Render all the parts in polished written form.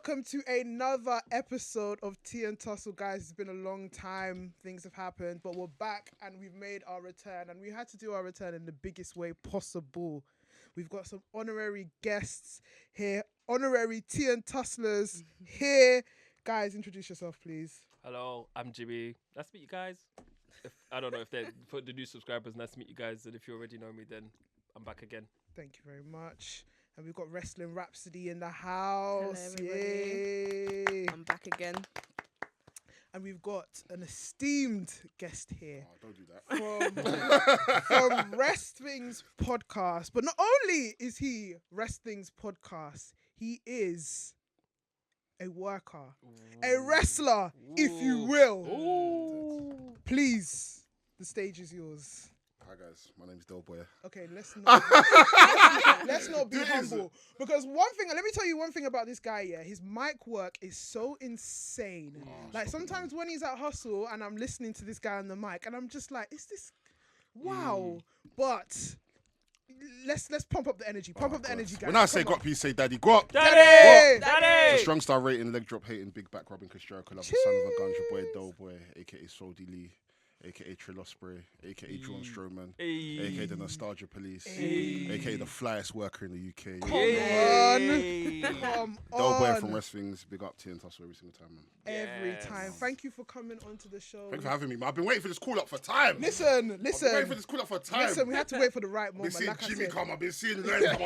welcome to another episode of Tea and Tussle, guys. It's been a long time, things have happened, but we're back and we've made our return, and we had to do our return in the biggest way possible. We've got some honorary guests here, honorary Tea and Tusslers here. Guys, introduce yourself, please. Hello, I'm Jimmy. Nice to meet you guys. I don't know if they're for the new subscribers, nice to meet you guys, and if you already know me, then I'm back again. Thank you very much. And we've got Rasslin Rhapsody in the house. Hello, everybody. Yay. I'm back again. And we've got an esteemed guest here. Oh, don't do that. From Wrestling's podcast. But not only is he Wrestling's podcast, he is a worker, a wrestler, if you will. Ooh. Please, the stage is yours. Hi guys, my name's DELBOY. Okay, let's not be humble. Because let me tell you one thing about this guy, yeah. His mic work is so insane. Like sometimes when he's at Hustle and I'm listening to this guy on the mic and I'm just like, is this wow? But let's pump up the energy. Pump up the energy, guys. When I say guap, please say daddy. Guap! Daddy! Daddy! Strong star rating, leg drop hating, big back rubbing, Kris Jericho, love the son of a gun, your boy DELBOY, aka Soldy Lee, aka Trill Ospreay, aka Braun Strowman, aka the Nostalgia Police, aka the flyest worker in the UK. Come DELBOY on. from WRESTHINGS, big up Tea and Tussle every single time, man. Every time. Thank you for coming onto the show. Thank you for having me, man. I've been waiting for this call up for time. Listen. I've been waiting for this call up for time. Listen, we had to wait for the right I've been moment. seeing Like I Jimmy said. come, I've been seeing Len come.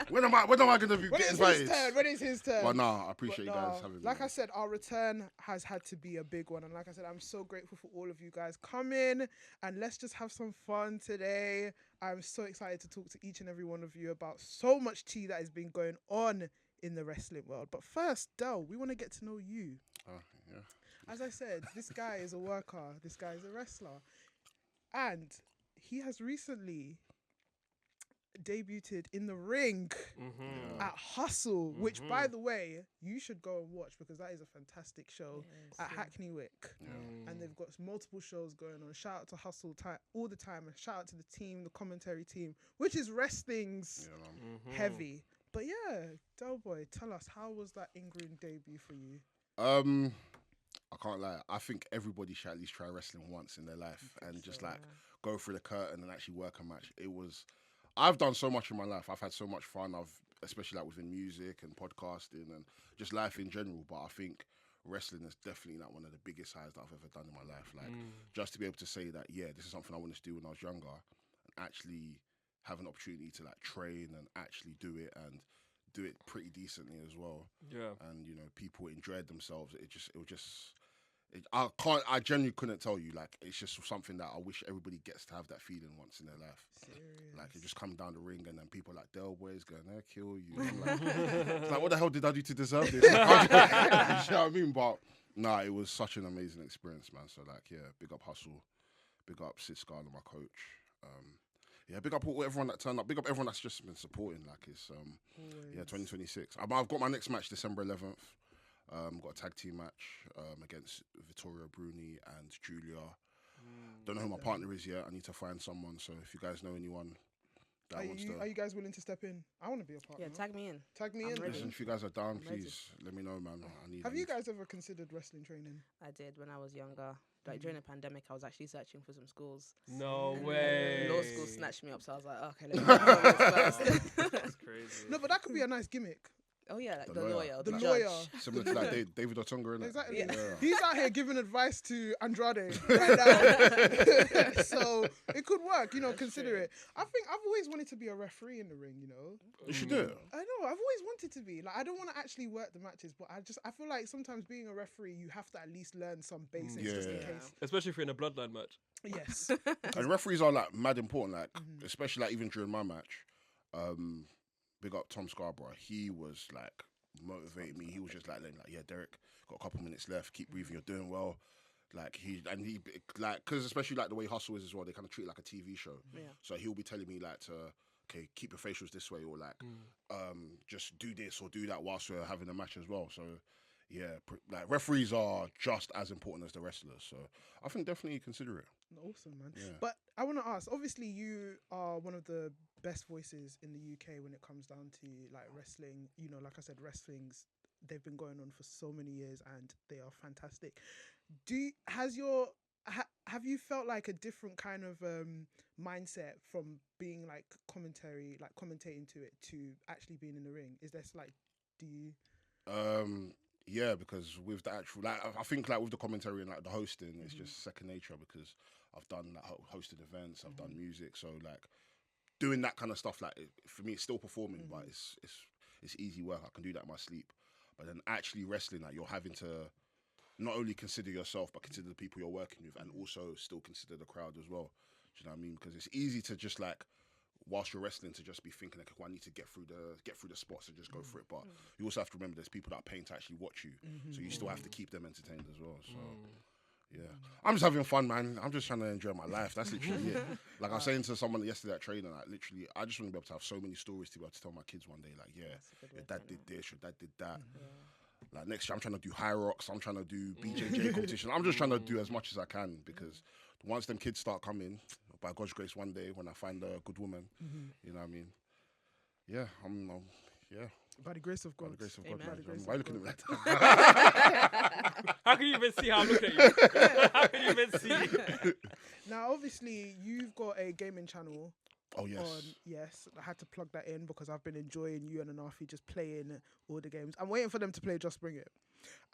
When am I going to When get is invited? his turn? When is his turn? But nah, I appreciate But you guys no, having me. like I man. said, our return has had to be a big one. And like I said, I'm so grateful for all of you guys coming. And let's just have some fun today. I'm so excited to talk to each and every one of you about so much tea that has been going on in the wrestling world. But first, Del, we want to get to know you. Yeah. As I said, this guy is a worker. This guy is a wrestler. And he has recently debuted in the ring at Hustle, which, by the way, you should go and watch because that is a fantastic show at Hackney Wick. And they've got multiple shows going on. Shout out to Hustle all the time, and shout out to the team, the commentary team, which is wrestling's heavy. But yeah, DELBOY, tell us, how was that in-ring debut for you? I can't lie. I think everybody should at least try wrestling once in their life and just like go through the curtain and actually work a match. I've done so much in my life. I've had so much fun. Especially like within music and podcasting and just life in general. But I think wrestling is definitely like one of the biggest highs that I've ever done in my life. Like just to be able to say that, yeah, this is something I wanted to do when I was younger, and actually have an opportunity to like train and actually do it and do it pretty decently as well. Yeah. And you know, people enjoyed themselves. I genuinely couldn't tell you. Like, it's just something that I wish everybody gets to have that feeling once in their life. Serious. Like, you just come down the ring and then people like DELBOY's going, "They'll kill you." I'm like, it's like, what the hell did I do to deserve this? You know what I mean? But nah, it was such an amazing experience, man. So like, yeah, big up Hustle, big up Sid Scarlett, my coach. Yeah, big up everyone that turned up. Big up everyone that's just been supporting. Like, it's 2026. I've got my next match December 11th. Got a tag team match against Vittoria Bruni and Julia. Don't know who my partner is yet. I need to find someone. So if you guys know anyone that wants to... Are you guys willing to step in? I want to be a partner. Yeah, tag me in. Tag me I'm in. ready. Listen, if you guys are down, please let me know, man. Have you guys ever considered wrestling training? I did when I was younger. Like during the pandemic, I was actually searching for some schools. No And way. Law school snatched me up, so I was like, okay, let me go first. That's crazy. No, but that could be a nice gimmick. Oh yeah, like The the lawyer. lawyer, The the lawyer. judge. Similar to like David Otunga, innit? Exactly. Yeah. He's out here giving advice to Andrade right now. So it could work, consider it. I think I've always wanted to be a referee in the ring, You should do it. I know, I've always wanted to be. Like, I don't want to actually work the matches, but I feel like sometimes being a referee, you have to at least learn some basics just in Yeah. case. Especially if you're in a bloodline match. Yes. And referees are like mad important, like especially like even during my match. Big up Tom Scarborough. He was like motivating me. He was just like, yeah, Derek, got a couple minutes left. Keep breathing. You're doing well. Like because especially like the way Hustle is as well, they kind of treat it like a TV show. Yeah. So he'll be telling me like okay, keep your facials this way, or like just do this or do that whilst we're having a match as well. So yeah, like referees are just as important as the wrestlers. So I think definitely consider it. Awesome, man. Yeah. But I want to ask, obviously you are one of the best voices in the UK when it comes down to like wrestling, like I said, wrestling's they've been going on for so many years, and they are fantastic. Have you felt like a different kind of mindset from being like commentating to it to actually being in the ring? Is there like, do you? Yeah, because with the actual, like, I think like with the commentary and like the hosting, it's just second nature because I've done like hosted events, I've done music, so like doing that kind of stuff, like for me, it's still performing, but it's easy work. I can do that in my sleep. But then actually wrestling, like you're having to not only consider yourself, but consider the people you're working with, and also still consider the crowd as well. Do you know what I mean? Because it's easy to just like, whilst you're wrestling, to just be thinking like, well, I need to get through the spots and just go for it. But you also have to remember there's people that are paying to actually watch you, so you still have to keep them entertained as well. So yeah, I'm just having fun, man. I'm just trying to enjoy my life. That's literally it. Like I was saying to someone yesterday at training, like literally, I just want to be able to have so many stories to be able to tell my kids one day. Like, yeah, your dad did this, your dad did that. Like next year, I'm trying to do high rocks. I'm trying to do BJJ competition. I'm just trying to do as much as I can because once them kids start coming, by God's grace, one day when I find a good woman, you know what I mean? Yeah, yeah. By the grace of God. By the grace of God. Amen. Man. Why are you looking at me like that? How can you even see how I look at you? How can you even see? Now, obviously, you've got a gaming channel. Oh, yes. Yes, I had to plug that in because I've been enjoying you and Anafi just playing all the games. I'm waiting for them to play Just Bring It.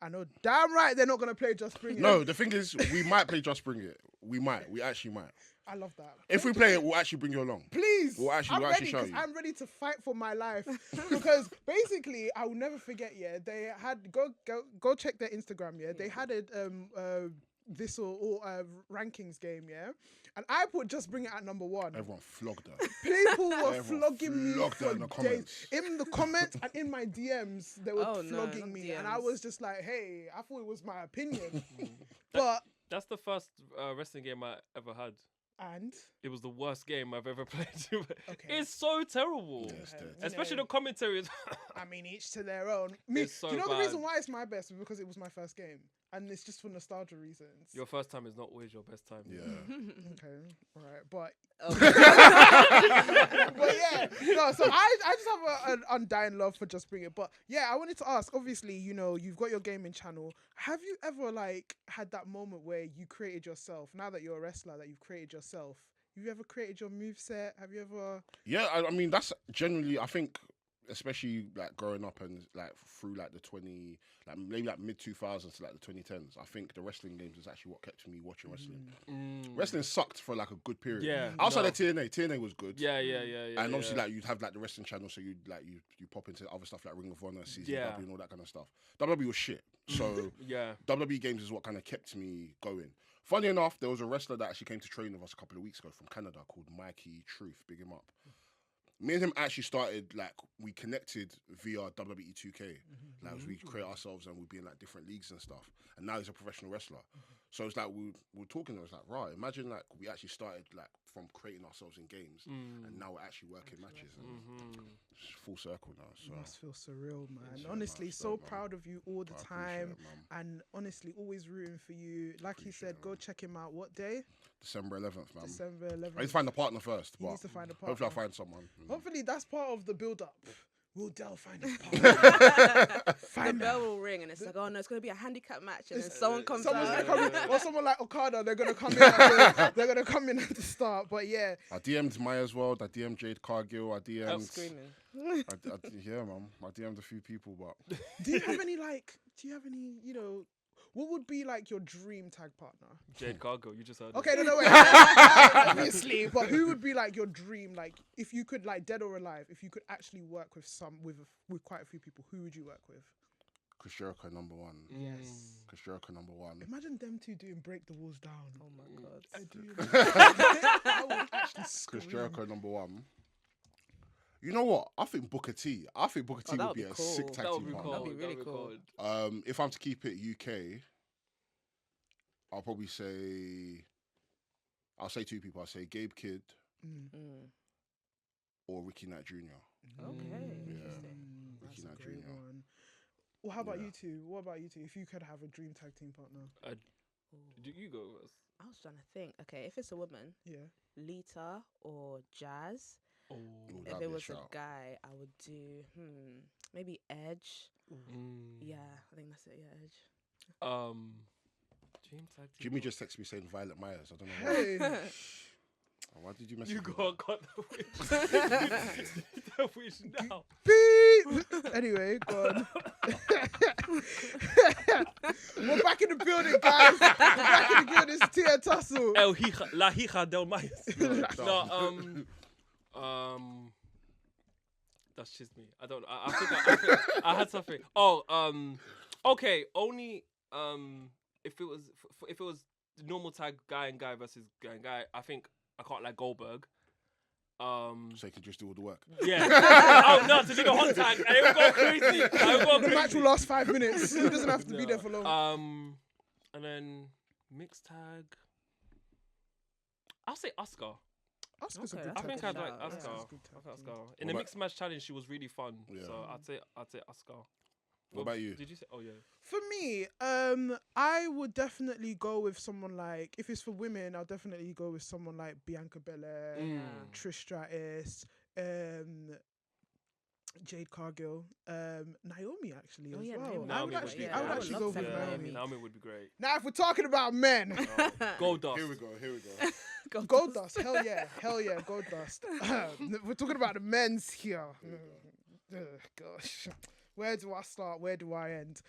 I know damn right they're not going to play Just Bring It. No, the thing is, we might play Just Bring It. We might. We actually might. I love that. If we play it, we'll actually bring you along. Please. We'll actually show you. I'm ready to fight for my life. Because basically, I will never forget, they had, go check their Instagram, they had a this or rankings game, and I put Just Bring It at number 1. Everyone flogged her. People were flogging me for in the days. comments. In the comments and in my DMs, they were flogging me, DMs. and I was just like, hey, I thought it was my opinion. But that's the first wrestling game I ever had. And it was the worst game I've ever played. Okay. It's so terrible. Yeah, it's dead. Especially the commentaries. I mean, each to their own. Me, It's so do you know bad. the reason why it's my best? Is because it was my first game. And it's just for nostalgia reasons. Your first time is not always your best time. Yeah. Okay, all right. But Okay. but yeah, no, so I just have an undying love for Just Bring It. But yeah, I wanted to ask, obviously, you've got your gaming channel. Have you ever like had that moment where you created yourself? Now that you're a wrestler, that you've created yourself, have you ever created your moveset? Have you ever? Yeah, I mean, that's generally, I think, especially like growing up and like through like the maybe like mid 2000s to like the 2010s, I think the wrestling games is actually what kept me watching wrestling. Wrestling sucked for like a good period. Yeah. Outside of TNA was good. Yeah. And obviously, like you'd have like the wrestling channel, so you pop into other stuff like Ring of Honor, CZW, and all that kind of stuff. WWE was shit, so Yeah. WWE games is what kind of kept me going. Funny enough, there was a wrestler that actually came to train with us a couple of weeks ago from Canada called Mikey Truth. Big him up. Me and him actually started, like, we connected via WWE 2K. Like, we create ourselves and we'd be in, like, different leagues and stuff. And now he's a professional wrestler. So it's like, we were talking, and I was like, right, imagine, like, we actually started, like, from creating ourselves in games. And now we're actually working matches. And it's full circle now. So. It must feel surreal, man. Yeah, Honestly, man, so man. proud of you all the I time. appreciate it, man. And honestly, always rooting for you. Like he said, go check him out. What day? December 11th, man. December I need 11th. to find a partner first. He But needs to find a partner. hopefully I'll find someone. Hopefully that's part of the build-up. Will Del find his partner? The bell will ring and it's like, oh no, it's going to be a handicap match. And then someone comes Someone's out. gonna come in, or someone like Okada, they're gonna come in. They're gonna come in at the start. But yeah, I DM'd Maya as well. I DM'd Jade Cargill. I DM'd. I'm screaming. Yeah, man. I DM'd a few people, but do you have any what would be like your dream tag partner? Jade Cargo, you just heard. Okay, no, wait. Obviously, but who would be like your dream? Like, if you could, like, dead or alive, if you could actually work with with quite a few people, who would you work with? Chris Jericho number 1. Yes. Chris Jericho number 1. Imagine them two doing Break the Walls Down. Oh my God. I would actually scream. Chris Jericho number 1. You know what? I think Booker T. Would that be would a be cool. sick tag That would team be partner. cool. That'd be really cool. If I'm to keep it UK, I'll probably say, two people. I'll say Gabe Kidd or Ricky Knight Jr. Okay. Ricky That's Knight a great Jr. one. Well, how about Yeah. you two? What about you two? If you could have a dream tag team partner, Do you go first? I was trying to think. Okay, if it's a woman, yeah. Lita or Jazz. Ooh, If that'd it be was a shout. guy, I would do maybe Edge. Yeah, That's it. Yeah, Edge. Dream tag team. Jimmy just texted me saying Violet Myers. I don't know why. Hey. Why did you message You me? got the witch. The witch now. Beep. Anyway, go on. We're back in the building, guys. We're back in the building. It's Tia Tussle. La hija del Myers. No, that's just me. I don't. I think I had something. Oh, okay. Only if it was normal tag guy and guy versus guy and guy. I think I can't like Goldberg. So you can just do all the work. Yeah. Oh no, to do the hot tag, and it would go crazy. The match will last 5 minutes. He doesn't have to be there for long. And then mixed tag. I'll say Asuka. Asuka's a Okay, good that's I think good I'd like shout, yeah. Asuka. That's a good tag team. Asuka. In the What mixed match challenge, she was really fun. Yeah. So I'd say Asuka. What about you? Did you say? Oh yeah. For me, I would definitely go with someone like, if it's for women, I'll definitely go with someone like Bianca Belair, Trish Stratus, Jade Cargill, Naomi actually Oh, as yeah, well. Naomi. I would Naomi actually, would be I would great. actually I go would with love Naomi. Naomi would be great. Now, if we're talking about men, Gold Dust. Here we go. Gold Dust, hell yeah, Gold Dust. We're talking about the men's here. Gosh, where do I start? Where do I end?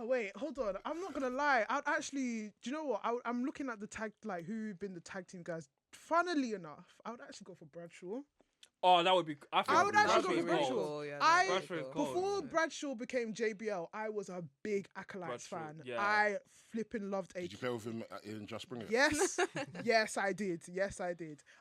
Wait, hold on. I'm not gonna lie. I'd actually, do you know what? I'm looking at the tag, like who've been the tag team guys. Funnily enough, I would actually go for Bradshaw. Oh, that would be. I would actually go Bradshaw's for gold. Bradshaw. Yeah, I- Bradshaw is gold. Before Bradshaw became JBL, I was a big Acolytes Bradshaw, fan. yeah. I flipping loved Did you play with him in Just Bring It? Yes, yes, I did.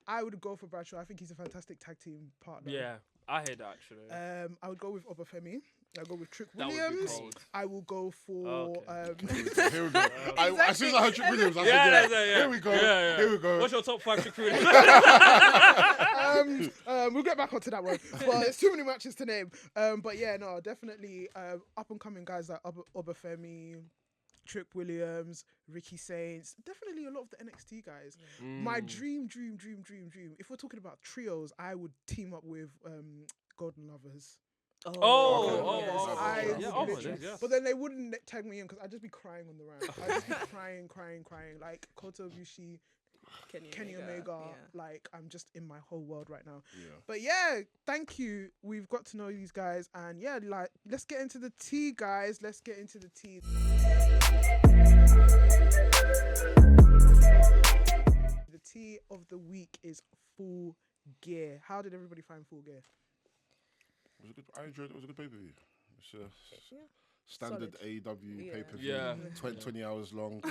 I would go for Bradshaw. I think he's a fantastic tag team partner. Yeah, I heard that actually. I would go with Obafemi. I'll go with Trick That would be Williams. cold. I will go for. Okay. Here we go. As soon as I heard Trick Williams, I said, Yeah, yeah. yeah. Here we go. Yeah. Here we go. What's your top 5 trick food? We'll get back onto that one. But there's too many matches to name. But yeah, no, definitely up and coming guys like Obafemi, Trick Williams, Ricky Saints, definitely a lot of the NXT guys. My dream. If we're talking about trios, I would team up with Golden Lovers. Oh, Yes. But then they wouldn't tag me in because I'd just be crying on the ramp. I'd just be crying. Like Kota Ibushi, Kenny Omega. Yeah. Like I'm just in my whole world right now. Yeah. But yeah, thank you. We've got to know these guys, and yeah, like let's get into the tea, guys. Let's get into the tea. The tea of the week is Full Gear. How did everybody find Full Gear? I enjoyed it. It was a good pay-per-view. It's a standard Solid. AEW Yeah. pay-per-view. Yeah. 20 hours long.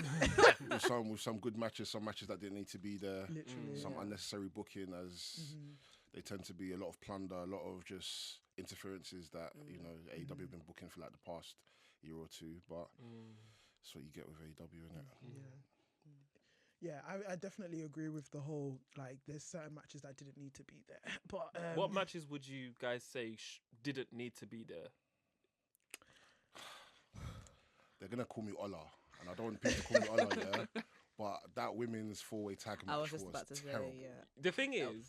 with some good matches, some matches that didn't need to be there. Literally. Some unnecessary booking, as they tend to be a lot of plunder, a lot of just interferences that AEW have been booking for like the past year or two. But that's what you get with AEW, isn't it? Yeah, I definitely agree with the whole, like, there's certain matches that didn't need to be there. But What matches would you guys say didn't need to be there? They're gonna call me Ola, and I don't want people to call me Ola, yeah. But that women's 4-way tag match I was just about to terrible. say, yeah. The thing is,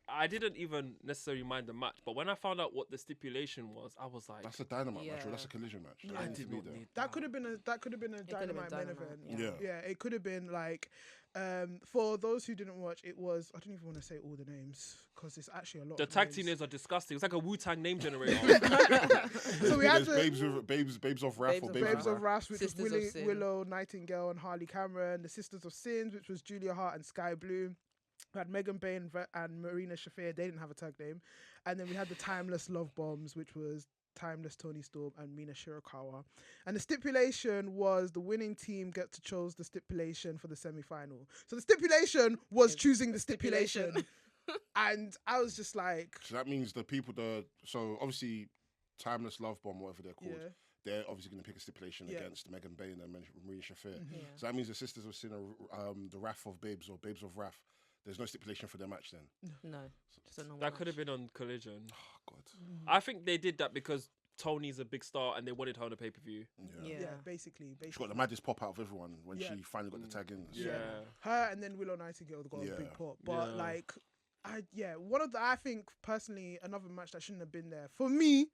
I didn't even necessarily mind the match, but when I found out what the stipulation was, I was like, That's a dynamite match, or Yeah. that's a collision match. Yeah. That I didn't did need not to be there. need that could have been a dynamite main Dynamite, event. yeah. It could have been like, for those who didn't watch, it was, I don't even want to say all the names because it's actually a lot. The of tag names. team names are disgusting. It's like a Wu-Tang name generator. So we had There's the Babes of Wrath or Babes of Babes Babes of of Wrath, which Sisters was of Sin. Willow Nightingale and Harley Cameron. The Sisters of Sins, which was Julia Hart and Sky Blue. We had Megan Bain and Marina Shafir. They didn't have a tag name. And then we had the Timeless Love Bombs, which was Timeless Tony Storm and Mina Shirakawa. And the stipulation was the winning team get to choose the stipulation for the semi-final. So the stipulation was choosing the stipulation. And I was just like... So that means the people so obviously Timeless Love Bomb, whatever they're called, Yeah. they're obviously going to pick a stipulation Yeah. against Megan Bain and Maria Shafir. Yeah. So that means the Sisters of Sin, the Wrath of Babes or Babes of Wrath, there's no stipulation for their match then. No, just a normal That could have match. been on Collision. Oh, God. I think they did that because Tony's a big star and they wanted her on the pay-per-view. Yeah. Yeah, basically. She got the maddest pop out of everyone when Yeah. she finally got the tag in. So. Yeah. Her and then Willow Nightingale got a Yeah. big pop. But Yeah. like, I think personally another match that shouldn't have been there for me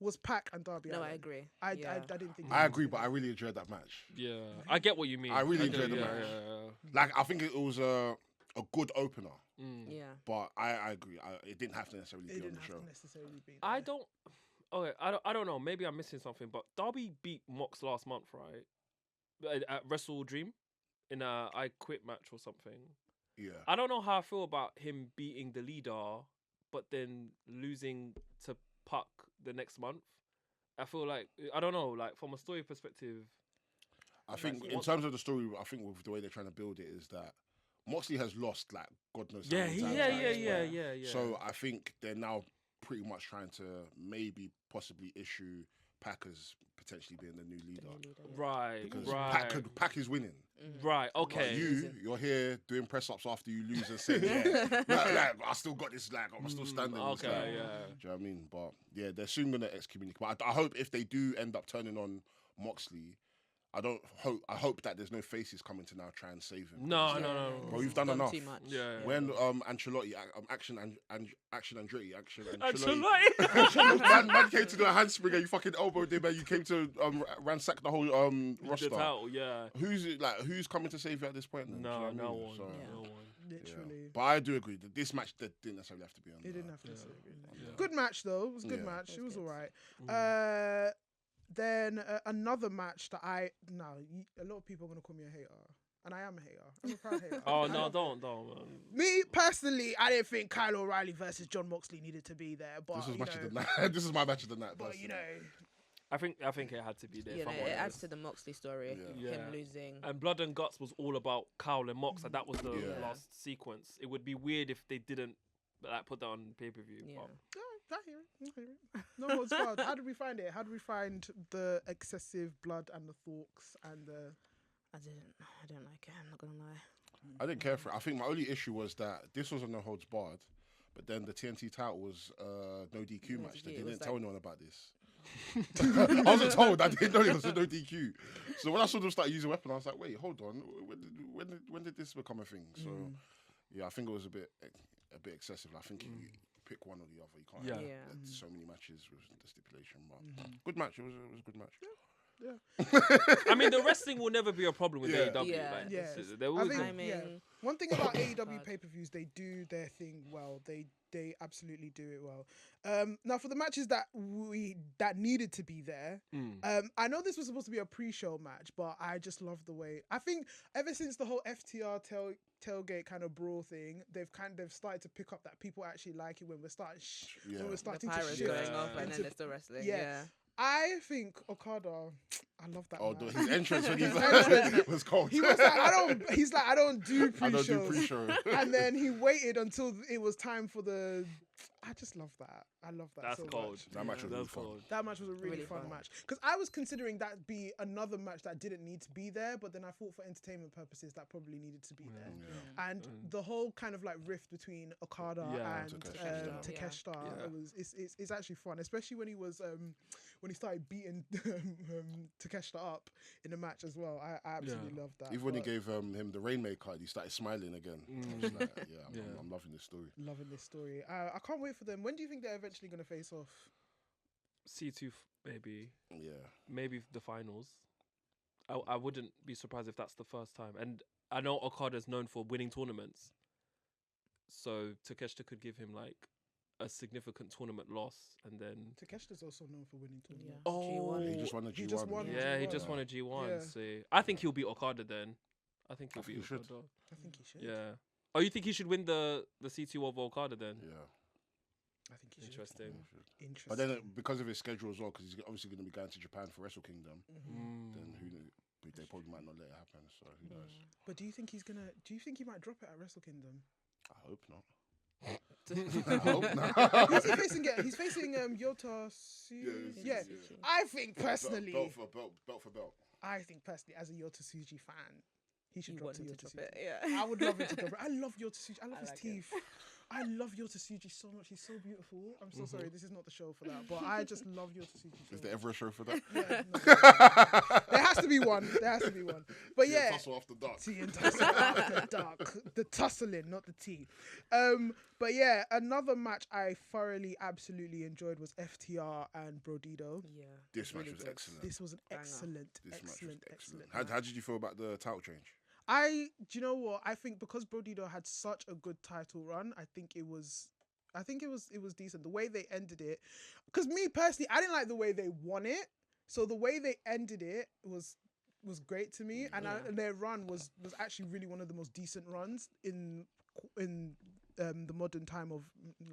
was Pac and Darby No, Allin. I agree. I Yeah. didn't think. I agree, but I really enjoyed that match. Yeah, I get what you mean. I really do, enjoyed the yeah, match. yeah. Like, I think it was a good opener, Yeah. but I agree. It didn't have to necessarily It be on didn't the have show. to necessarily be. I there. don't. Okay, I don't know. Maybe I'm missing something, but Darby beat Mox last month, right? At Wrestle Dream, in a I Quit match or something. Yeah. I don't know how I feel about him beating the leader, but then losing to Puck the next month. I feel like I don't know. Like from a story perspective, I think Like, in what- terms of the story, I think with the way they're trying to build it is that Moxley has lost like God knows how yeah, many yeah, times yeah, at this yeah, point. yeah. So I think they're now pretty much trying to maybe possibly issue Packers potentially being the new leader. Right, Because right, Pac is winning. right. But Okay. you're here doing press ups after you lose and saying, yeah, like, I still got this, like, I'm still standing. It's Okay, like, yeah. do you know what I mean? But yeah, they're soon going to excommunicate. But I hope if they do end up turning on Moxley, I hope that there's no faces coming to now try and save him. No, no. Bro, you've done enough. Too much. Yeah. When Ancelotti, action Andretti, Ancelotti. man came to do a handspring and you fucking elbowed him and you came to ransack the whole roster. The title, yeah. Who's coming to save you at this point? Then? Do you know No, what I no mean? one. So, No one. Literally. But I do agree that this match that didn't necessarily have to be on. It didn't have to. Say Yeah. Good match though. It was a good Yeah. match. It was good. alright. Then another match that a lot of people are gonna call me a hater, and I am a hater. I'm a proud hater. Oh I no, don't- don't. Man. Me personally, I didn't think Kyle O'Reilly versus John Moxley needed to be there, but This was you match of know, the night. This is my match of the night. but you know, I think it had to be there. You if know, I'm it honest. adds to the Moxley story. Yeah. Him Yeah. losing. And Blood and Guts was all about Kyle and Mox, and that was the Yeah. last sequence. It would be weird if they didn't like put that on pay per view. Yeah. I hear it. No more squad. How did we find it? How did we find the excessive blood and the thorks and the? I don't like it. I'm not gonna lie. I didn't care for it. I think my only issue was that this was on no holds barred, but then the TNT title was no DQ match. They DQ, it didn't was tell like- anyone about this. I wasn't told. I didn't know it was a no DQ. So when I saw them start using weapon, I was like, wait, hold on. When did this become a thing? So yeah, I think it was a bit excessive. I think you pick one or the other. You can't Yeah. have Yeah. so many matches with the stipulation. But good match. It was a good match. I mean, the wrestling will never be a problem with Yeah. AEW. Yeah. Like, Yeah. there will I think- Timing. yeah. One thing about AEW God. pay-per-views, they do their thing well. They absolutely do it well. Now for the matches that needed to be there, I know this was supposed to be a pre-show match, but I just love the way. I think ever since the whole FTR tailgate kind of brawl thing, they've started to pick up that people actually like it when we're starting. Yeah. When we're The starting to pirates shift going off and into- then they're still wrestling. Yeah. Yeah. I think Okada. I love that. Oh, man. his entrance when he entrance. was cold. He was like, I don't do I pre-shows. don't do pre-show. And then he waited until it was time for the. I just love that. I love that That's so cold. much. That match was really That's fun. cold. That match was a really fun match because I was considering that be another match that didn't need to be there, but then I thought for entertainment purposes that probably needed to be there. And the whole kind of like rift between Okada Yeah, and Takeshita. Takeshita, it's actually fun, especially when he was when he started beating Takeshita up in the match as well. I absolutely loved that. Even when he But gave him the Rainmaker, he started smiling again. I was like, I'm loving this story. loving this story. I can't wait for them. When do you think they're eventually going to face off? C2 maybe. Yeah. Maybe the finals. I wouldn't be surprised if that's the first time. And I know Okada's known for winning tournaments, so Takeshita could give him like a significant tournament loss, and then Takeshita's also known for winning tournaments. Yeah. oh, G1. He just won a G1. He just won yeah, he G1. just won a G1. Yeah. See, I think he'll beat Okada then. I think he'll I beat think he should. Okada. I think he should. Yeah. Oh, you think he should win the C2 over Okada then? Yeah. I think he should. Interesting. Interesting. But then because of his schedule as well, because he's obviously going to be going to Japan for Wrestle Kingdom, Mm. then they probably might not let it happen. So who knows? But do you think he might drop it at Wrestle Kingdom? I hope not. I hope not. Who's he facing? He's facing Yota. Yeah. I think personally, belt for belt. I think personally, as a Yota Tsuji fan, he should You drop want to him to Yota drop Tsuji. it, yeah. I would love him to drop it. I love Yota Tsuji. I love his like it. teeth. I love Yota Tsuji so much. He's so beautiful. I'm so sorry. This is not the show for that, but I just love Yota Tsuji. So Is there ever a show for that? much. Yeah, no. has to be one. There has to be one. But yeah, Tussle after dark. tea and tussle after dark. The tussling, not the tea. But yeah, another match I thoroughly, absolutely enjoyed was FTR and Brodido. Yeah. This match really was good. excellent. This was an Banger. excellent, This match was excellent, excellent. excellent. How did you feel about the title change? Do you know what? I think because Brodido had such a good title run, I think it was decent. The way they ended it, because me personally, I didn't like the way they won it. So the way they ended it was great to me, and their run was actually really one of the most decent runs in the modern time of.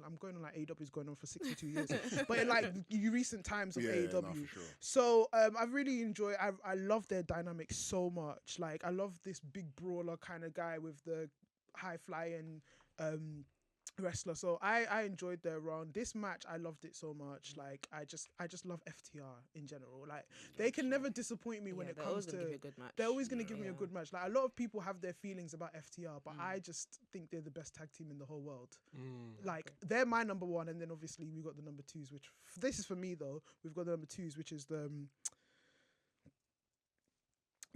I'm going on like AEW's going on for 62 years, but in like recent times of AEW. No, for sure. So I really enjoy. I love their dynamic so much. Like I love this big brawler kind of guy with the high flying wrestler. So I enjoyed their run. This match I loved it so much. Like I just love FTR in general. Like they can never disappoint me when it comes to. They're always going to give me a good match. Like a lot of people have their feelings about FTR, but I just think they're the best tag team in the whole world. Like they're my number one, and then obviously we got the number twos, which this is for me though. We've got the number twos, which is the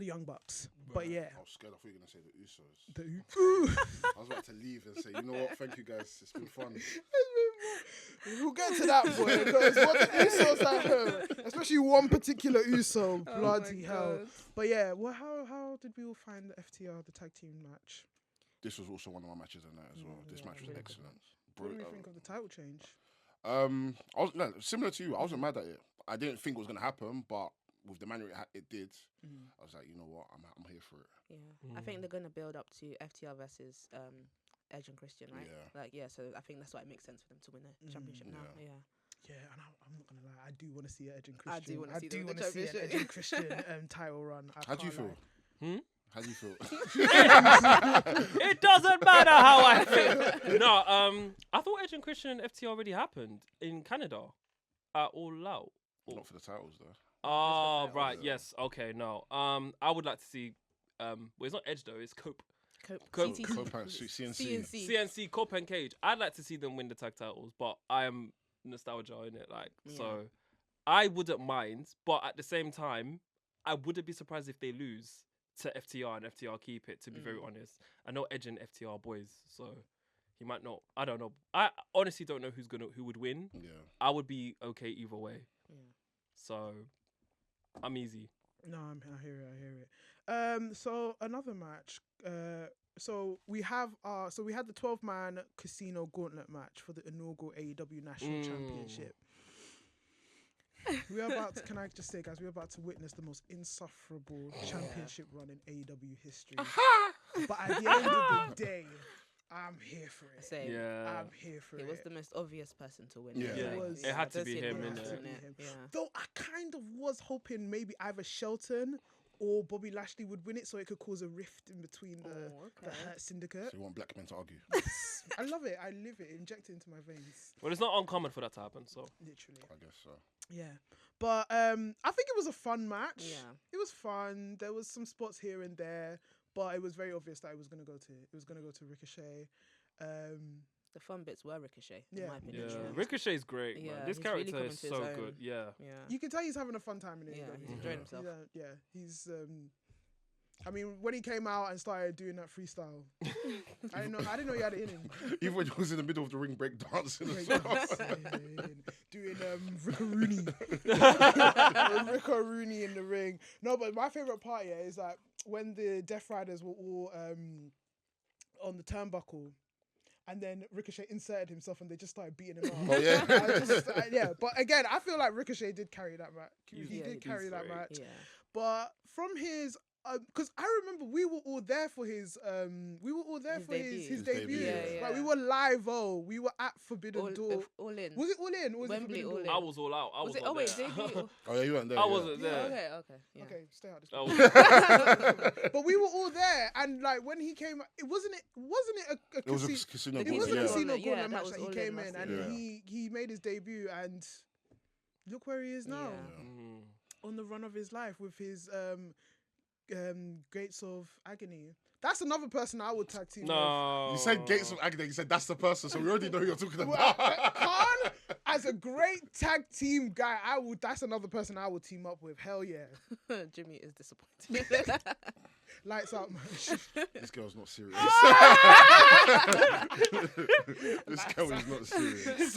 Young Bucks. But yeah. I was scared. I thought you were going to say the Usos. The I was about to leave and say, you know what? Thank you guys. It's been fun. We'll get to that point because what the Usos have, especially one particular Uso, bloody hell. But yeah, well, how did we all find the FTR, the tag team match? This was also one of my matches in there as well. This match was excellent. What do you think of the title change? Similar to you, I wasn't mad at it. I didn't think it was going to happen, but with the manner it did, I was like, you know what, I'm here for it. Yeah, I think they're gonna build up to FTR versus Edge and Christian, right? So I think that's why it makes sense for them to win the championship now. Yeah, and I'm not gonna lie, I do want to see an Edge and Christian. I do want to see an Edge and Christian title run. How do you feel? How do you feel? It doesn't matter how I feel. No, I thought Edge and Christian and FTR already happened in Canada at All Out. Not for the titles though. Oh, right. Yes. Okay. No. I would like to see. Well, it's not Edge though. It's Cope. CNC, Cope and Cage. I'd like to see them win the tag titles, but I am nostalgia in it. So I wouldn't mind, but at the same time, I wouldn't be surprised if they lose to FTR and FTR keep it. To be very honest, I know Edge and FTR are boys, so he might not. I don't know. I honestly don't know who would win. Yeah. I would be okay either way. Yeah. So. I'm easy. No, I hear it. So another match. So we had the 12-man casino gauntlet match for the inaugural AEW National Championship. We're about to, can I just say, guys, we're about to witness the most insufferable championship run in AEW history. But at the end of the day, I'm here for it. Same. Yeah. I'm here for it. He was the most obvious person to win. Yeah. It had to be him, innit? Yeah. Though I kind of was hoping maybe either Shelton or Bobby Lashley would win it so it could cause a rift in between the Hurt Syndicate. So you want black men to argue? I love it. I live it. Inject it into my veins. Well, it's not uncommon for that to happen, so. Literally. I guess so. Yeah. But I think it was a fun match. Yeah. It was fun. There was some spots here and there, but it was very obvious that it was going to go to Ricochet. The fun bits were Ricochet, in my opinion. Yeah. Ricochet's great, man. This character really is so good. Yeah. You can tell he's having a fun time in it. Yeah, he's enjoying himself. He's I mean, when he came out and started doing that freestyle, I didn't know he had it in him. Even when he was in the middle of the ring break dancing as Break well. dancing, doing Rickaroonie in the ring. No, but my favorite part is that when the Death Riders were all on the turnbuckle, and then Ricochet inserted himself and they just started beating him up. Oh, yeah. But again, I feel like Ricochet did carry that match. He did carry that match. Yeah. But from his, because I remember we were all there for his debut. Yeah. Like we were live. We were at Forbidden Door. All in. Was it all in? Or was Wembley, it all Forbidden in. Door? I was all out. I was Oh wait, debut. Oh yeah, you weren't there. I wasn't there. Okay. Yeah. Okay, stay out. Oh. But we were all there, and like when he came, it wasn't a It was a casino. It was a yeah. casino Yeah, gauntlet that match was that he all came in, in, that's and it. he made his debut, and look where he is now, Yeah. on the run of his life with his Gates of Agony. That's another person I would tag team with. No. You said Gates of Agony. You said that's the person, so we already know who you're talking Well, about. Khan, as a great tag team guy, that's another person I would team up with. Hell yeah. Jimmy is disappointed. Lights out, man. This girl's not serious. This girl is not serious.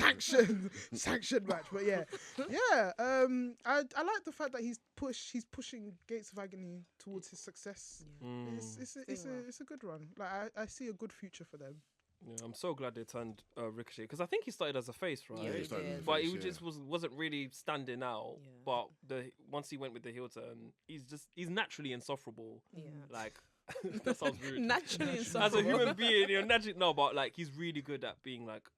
Sanctioned match. But yeah. I like the fact that he's pushing Gates of Agony towards his success. It's a good run. Like I see a good future for them. Yeah, I'm so glad they turned Ricochet because I think he started as a face, right? Yeah, he did. But he just wasn't really standing out. Yeah. But once he went with the heel turn, he's naturally insufferable. Yeah, like that sounds rude. Naturally insufferable. As a human being, you're naturally but like he's really good at being like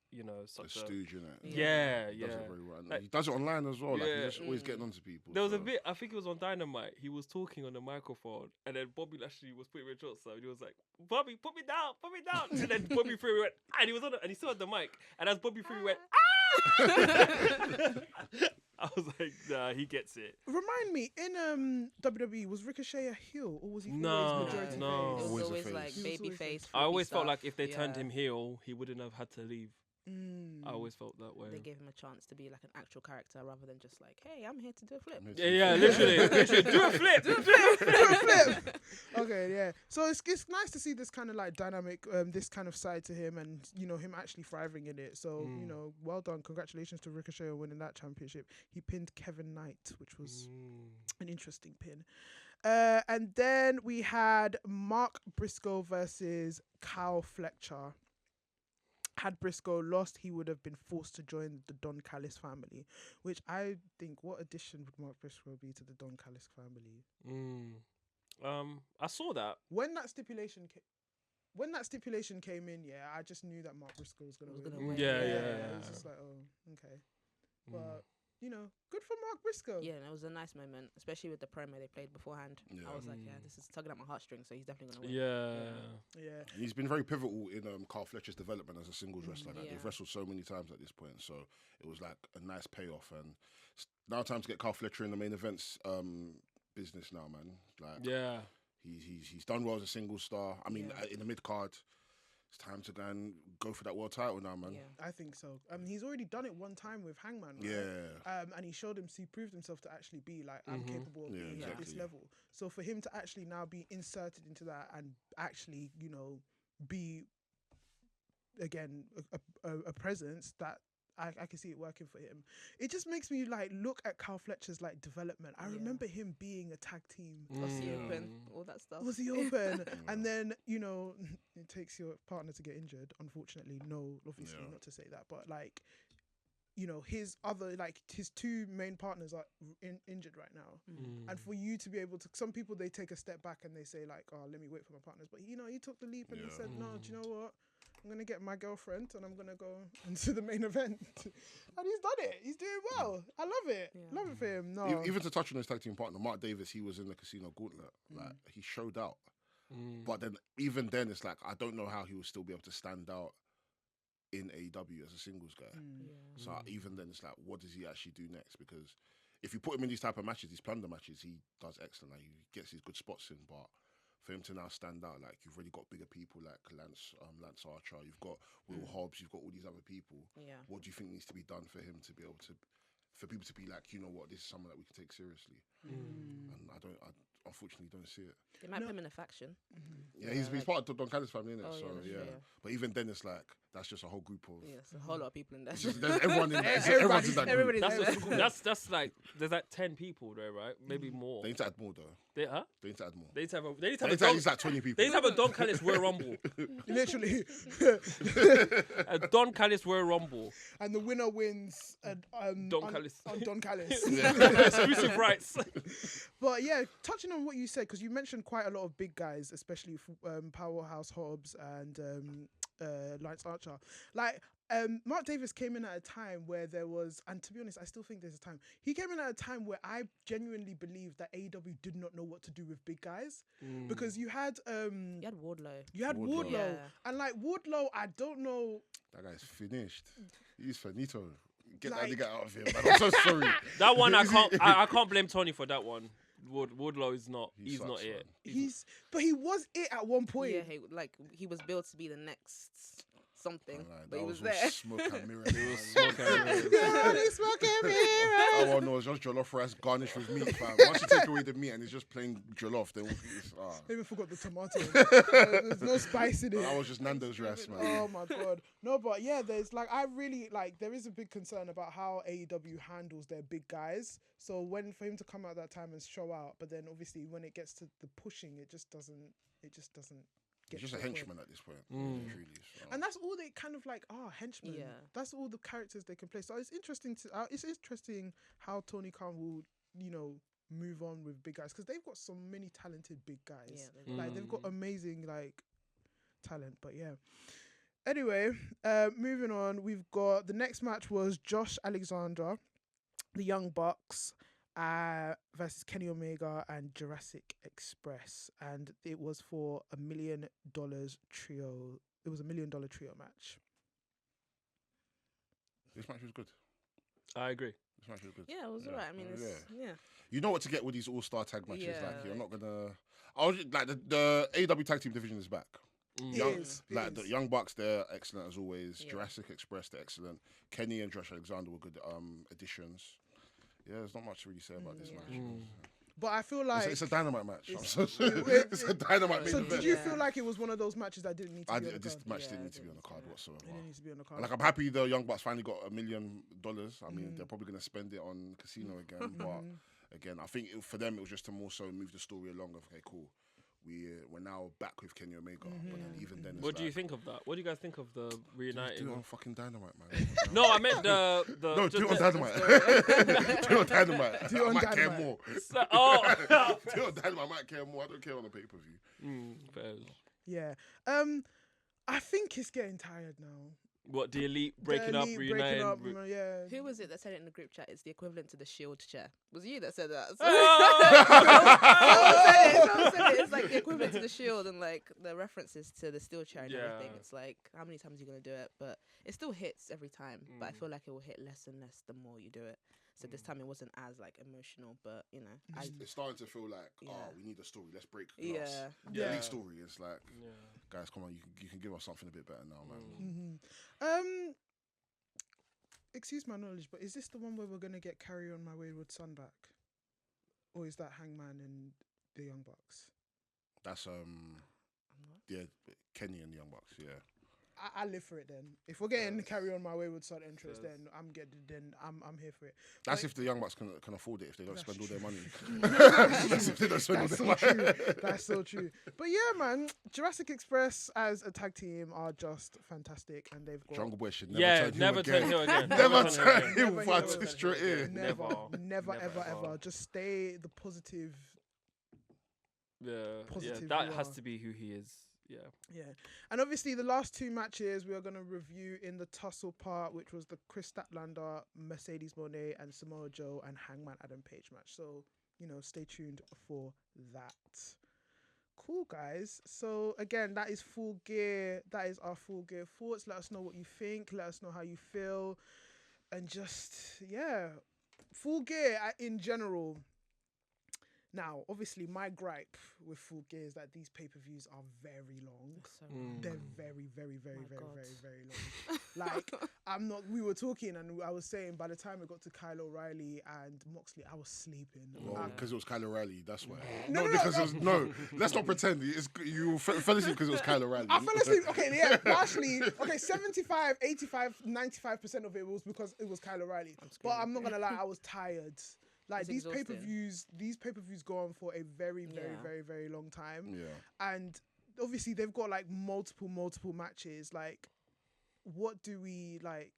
such a stooge, innit? Yeah. He does it very well. Like, he does it online as well. Like he's just always getting onto people. There was a bit. I think it was on Dynamite. He was talking on the microphone, and then Bobby Lashley was putting him in shots. So he was like, "Bobby, put me down," and then Bobby Fury went, and he was on it, and he still had the mic. And as Bobby Fury went, I was like, nah, he gets it. Remind me, in WWE, was Ricochet a heel or was he No, always majority no. face? It was always face. like baby face. I always felt stuff. like if they turned him heel, he wouldn't have had to leave. I always felt that way. They gave him a chance to be like an actual character rather than just like, hey, I'm here to do a flip. Yeah, literally, do a flip. Okay, yeah. So it's nice to see this kind of like dynamic, this kind of side to him, and him actually thriving in it. So well done, congratulations to Ricochet on winning that championship. He pinned Kevin Knight, which was an interesting pin. And then we had Mark Briscoe versus Kyle Fletcher. Had Briscoe lost, he would have been forced to join the Don Callis family, which I think, what addition would Mark Briscoe be to the Don Callis family? I saw that when that stipulation came in. Yeah, I just knew that Mark Briscoe was gonna win. Yeah. It was just like, oh, okay, but. Good for Mark Briscoe. Yeah, and it was a nice moment, especially with the promo they played beforehand. Yeah. I was like, this is tugging at my heartstrings, so he's definitely going to win. Yeah. He's been very pivotal in Carl Fletcher's development as a singles wrestler. Like, they've wrestled so many times at this point, so it was like a nice payoff. And now time to get Carl Fletcher in the main events business now, man. Like, he's done well as a single star. I mean, in the mid card. It's time to go for that world title now, man. Yeah. I think so. He's already done it one time with Hangman, right? Yeah. And he proved himself to actually be like, I'm capable of being at this level. So for him to actually now be inserted into that and actually, be again a presence that I can see it working for him. It just makes me like look at Kyle Fletcher's like development. I remember him being a tag team. Was he open? All that stuff. Was he open? And then, it takes your partner to get injured. Unfortunately, no, obviously not to say that. But like, his two main partners are injured right now. And for you to be able to, some people, they take a step back and they say like, oh, let me wait for my partners. But he took the leap and he said, no, do you know what? I'm going to get my girlfriend and I'm going to go into the main event. And he's done it. He's doing well. I love it. Yeah. Love it for him. No. Even to touch on his tag team partner, Mark Davis, he was in the Casino Gauntlet. Like, he showed out. But then, even then, it's like, I don't know how he will still be able to stand out in AEW as a singles guy. So even then, it's like, what does he actually do next? Because if you put him in these type of matches, these plunder matches, he does excellent. Like, he gets his good spots in, but for him to now stand out, like, you've already got bigger people like Lance Archer, you've got Will Hobbs, you've got all these other people. Yeah. What do you think needs to be done for him to be able to, for people to be like, you know what, this is someone that we can take seriously? And I unfortunately don't see it. They might put him in a faction. Yeah, he's part of the Don Callis family, innit? So but even then, it's like that's just a whole group of. Yeah, it's a whole lot of people in there. There's everyone in there. Everyone's in that group. Everybody's That's like there's like 10 people there, right? Maybe more. They need to add more though. They need to add more. They need to have at least like 20 people. They need to have a Don Callis Royal Rumble. Literally. A Don Callis Royal Rumble. And the winner wins Don Callis. On Don Callis. Exclusive rights. But yeah, touching on what you said, because you mentioned quite a lot of big guys, especially Powerhouse Hobbs and Lance Archer. Like, Mark Davis came in at a time where there was, and to be honest, I still think there's a time. He came in at a time where I genuinely believe that AEW did not know what to do with big guys. Because you had Wardlow. You had Wardlow. Yeah. And like Wardlow, I don't know. That guy's finished. He's finito. Get that nigga out of here, man. I'm so sorry. That one I can't blame Tony for that one. Wardlow is not. He's not it. But he was it at one point. Yeah, he was built to be the next something, Like, but he was all there. Smoke and mirrors. It was smoke and mirrors. Only smoke and mirrors. Oh no, it's just jollof rice garnished with meat, fam. Once you take away the meat and it's just plain jollof, then it's I even forgot the tomato. There's no spice in it. that was just Nando's rice, man. Oh my god. No, but yeah, there's like I really like there is a big concern about how AEW handles their big guys. So for him to come out that time and show out, but then obviously when it gets to the pushing, it just doesn't get He's just to a the point. henchman at this point. Truly, so. And that's all they kind of like henchmen. Yeah. That's all the characters they can play. So it's interesting how Tony Khan will, move on with big guys because they've got so many talented big guys. Yeah, They've got amazing talent. But yeah. Anyway, moving on, we've got the next match was Josh Alexander, the Young Bucks, versus Kenny Omega and Jurassic Express, and it was for $1 million trio. It was $1 million trio match. This match was good. I agree. This match was good. Yeah, it was alright. I mean, yeah. You know what to get with these all-star tag matches. Yeah. Like you're not gonna. I was like the AEW tag team division is back. The Young Bucks, they're excellent as always. Yeah. Jurassic Express, they're excellent. Kenny and Josh Alexander were good additions. Yeah, there's not much to really say about this match. But I feel like It's a dynamite match. it's- It's a dynamite So main did event. you feel like it was one of those matches that didn't need to be on the This card? match Yeah, didn't it need to be on the didn't, card yeah. whatsoever. It didn't need to be on the card. Like I'm happy the Young Bucks finally got $1 million. I mean, they're probably gonna spend it on casino again. But again, I think for them it was just to more so move the story along. Of okay, cool, we're now back with Kenny Omega. But then even then, it's What do you like, think of that? What do you guys think of the Do reuniting? it on fucking Dynamite, man. No, I meant the No, just do it on the- Dynamite. Do it on Dynamite. Do it on I might care Dynamite. more. Oh, Do it on Dynamite. I might care more. I don't care on the pay per view. fair. Yeah. I think it's getting tired now. What, the Elite breaking up, Elite reuniting? yeah. Who was it that said it in the group chat? It's the equivalent to the Shield chair. Was it you that said that? Someone said it. It's like the equivalent to the Shield and like the references to the steel chair and Yeah. everything. It's like how many times are you gonna do it? But it still hits every time. But I feel like it will hit less and less the more you do it. So this time it wasn't as like emotional, but It's starting to feel like, Yeah. we need a story. Let's break glass. yeah. The Yeah. Elite story is like, Yeah. guys, come on, you can give us something a bit better now, man. Excuse my knowledge, but is this the one where we're gonna get Carry On My Wayward Son back, or is that Hangman and the Young Bucks? That's yeah, Kenny and the Young Bucks. Yeah. I live for it then. If we're getting Carry On My Wayward Son entrance, then I'm here for it. That's But- if the Young Bucks can afford it. If they don't That's spend all their true. money. That's if they don't spend all That's their so money. true. That's so true. But yeah, man, Jurassic Express as a tag team are just fantastic, and they've got Jungle Boy should never Yeah, turn never heel turn again. heel again. Never turn turn heel heel Never if I heel. twist your ear. never, Never, ever, ever. ever. Just stay the positive. Yeah, Positive that you has are. to be who he is. Yeah. Yeah, and obviously the last two matches we are going to review in the tussle part, which was the Kris Statlander, Mercedes Mone, and Samoa Joe and Hangman Adam Page match. So stay tuned for that. Cool, guys. So again, that is Full Gear. That is our Full Gear thoughts. Let us know what you think. Let us know how you feel, and just Full Gear in general. Now, obviously, my gripe with Full Gear is that these pay-per-views are very long. So They're very, very, very, My very, God. very, very long. Like, I'm not. We were talking, and I was saying by the time it got to Kyle O'Reilly and Moxley, I was sleeping. Well, because it was Kyle O'Reilly, that's why. No, Not no, because no. it was let's not pretend. You fell asleep because it was Kyle O'Reilly. I fell asleep. Okay, yeah, partially. Okay, 75, 85, 95% of it was because it was Kyle O'Reilly. But I'm not gonna lie, I was tired. Like It's these exhausting. pay-per-views go on for a very, very, Yeah. very, very long time. Yeah. And obviously they've got like multiple matches. Like, what do we like?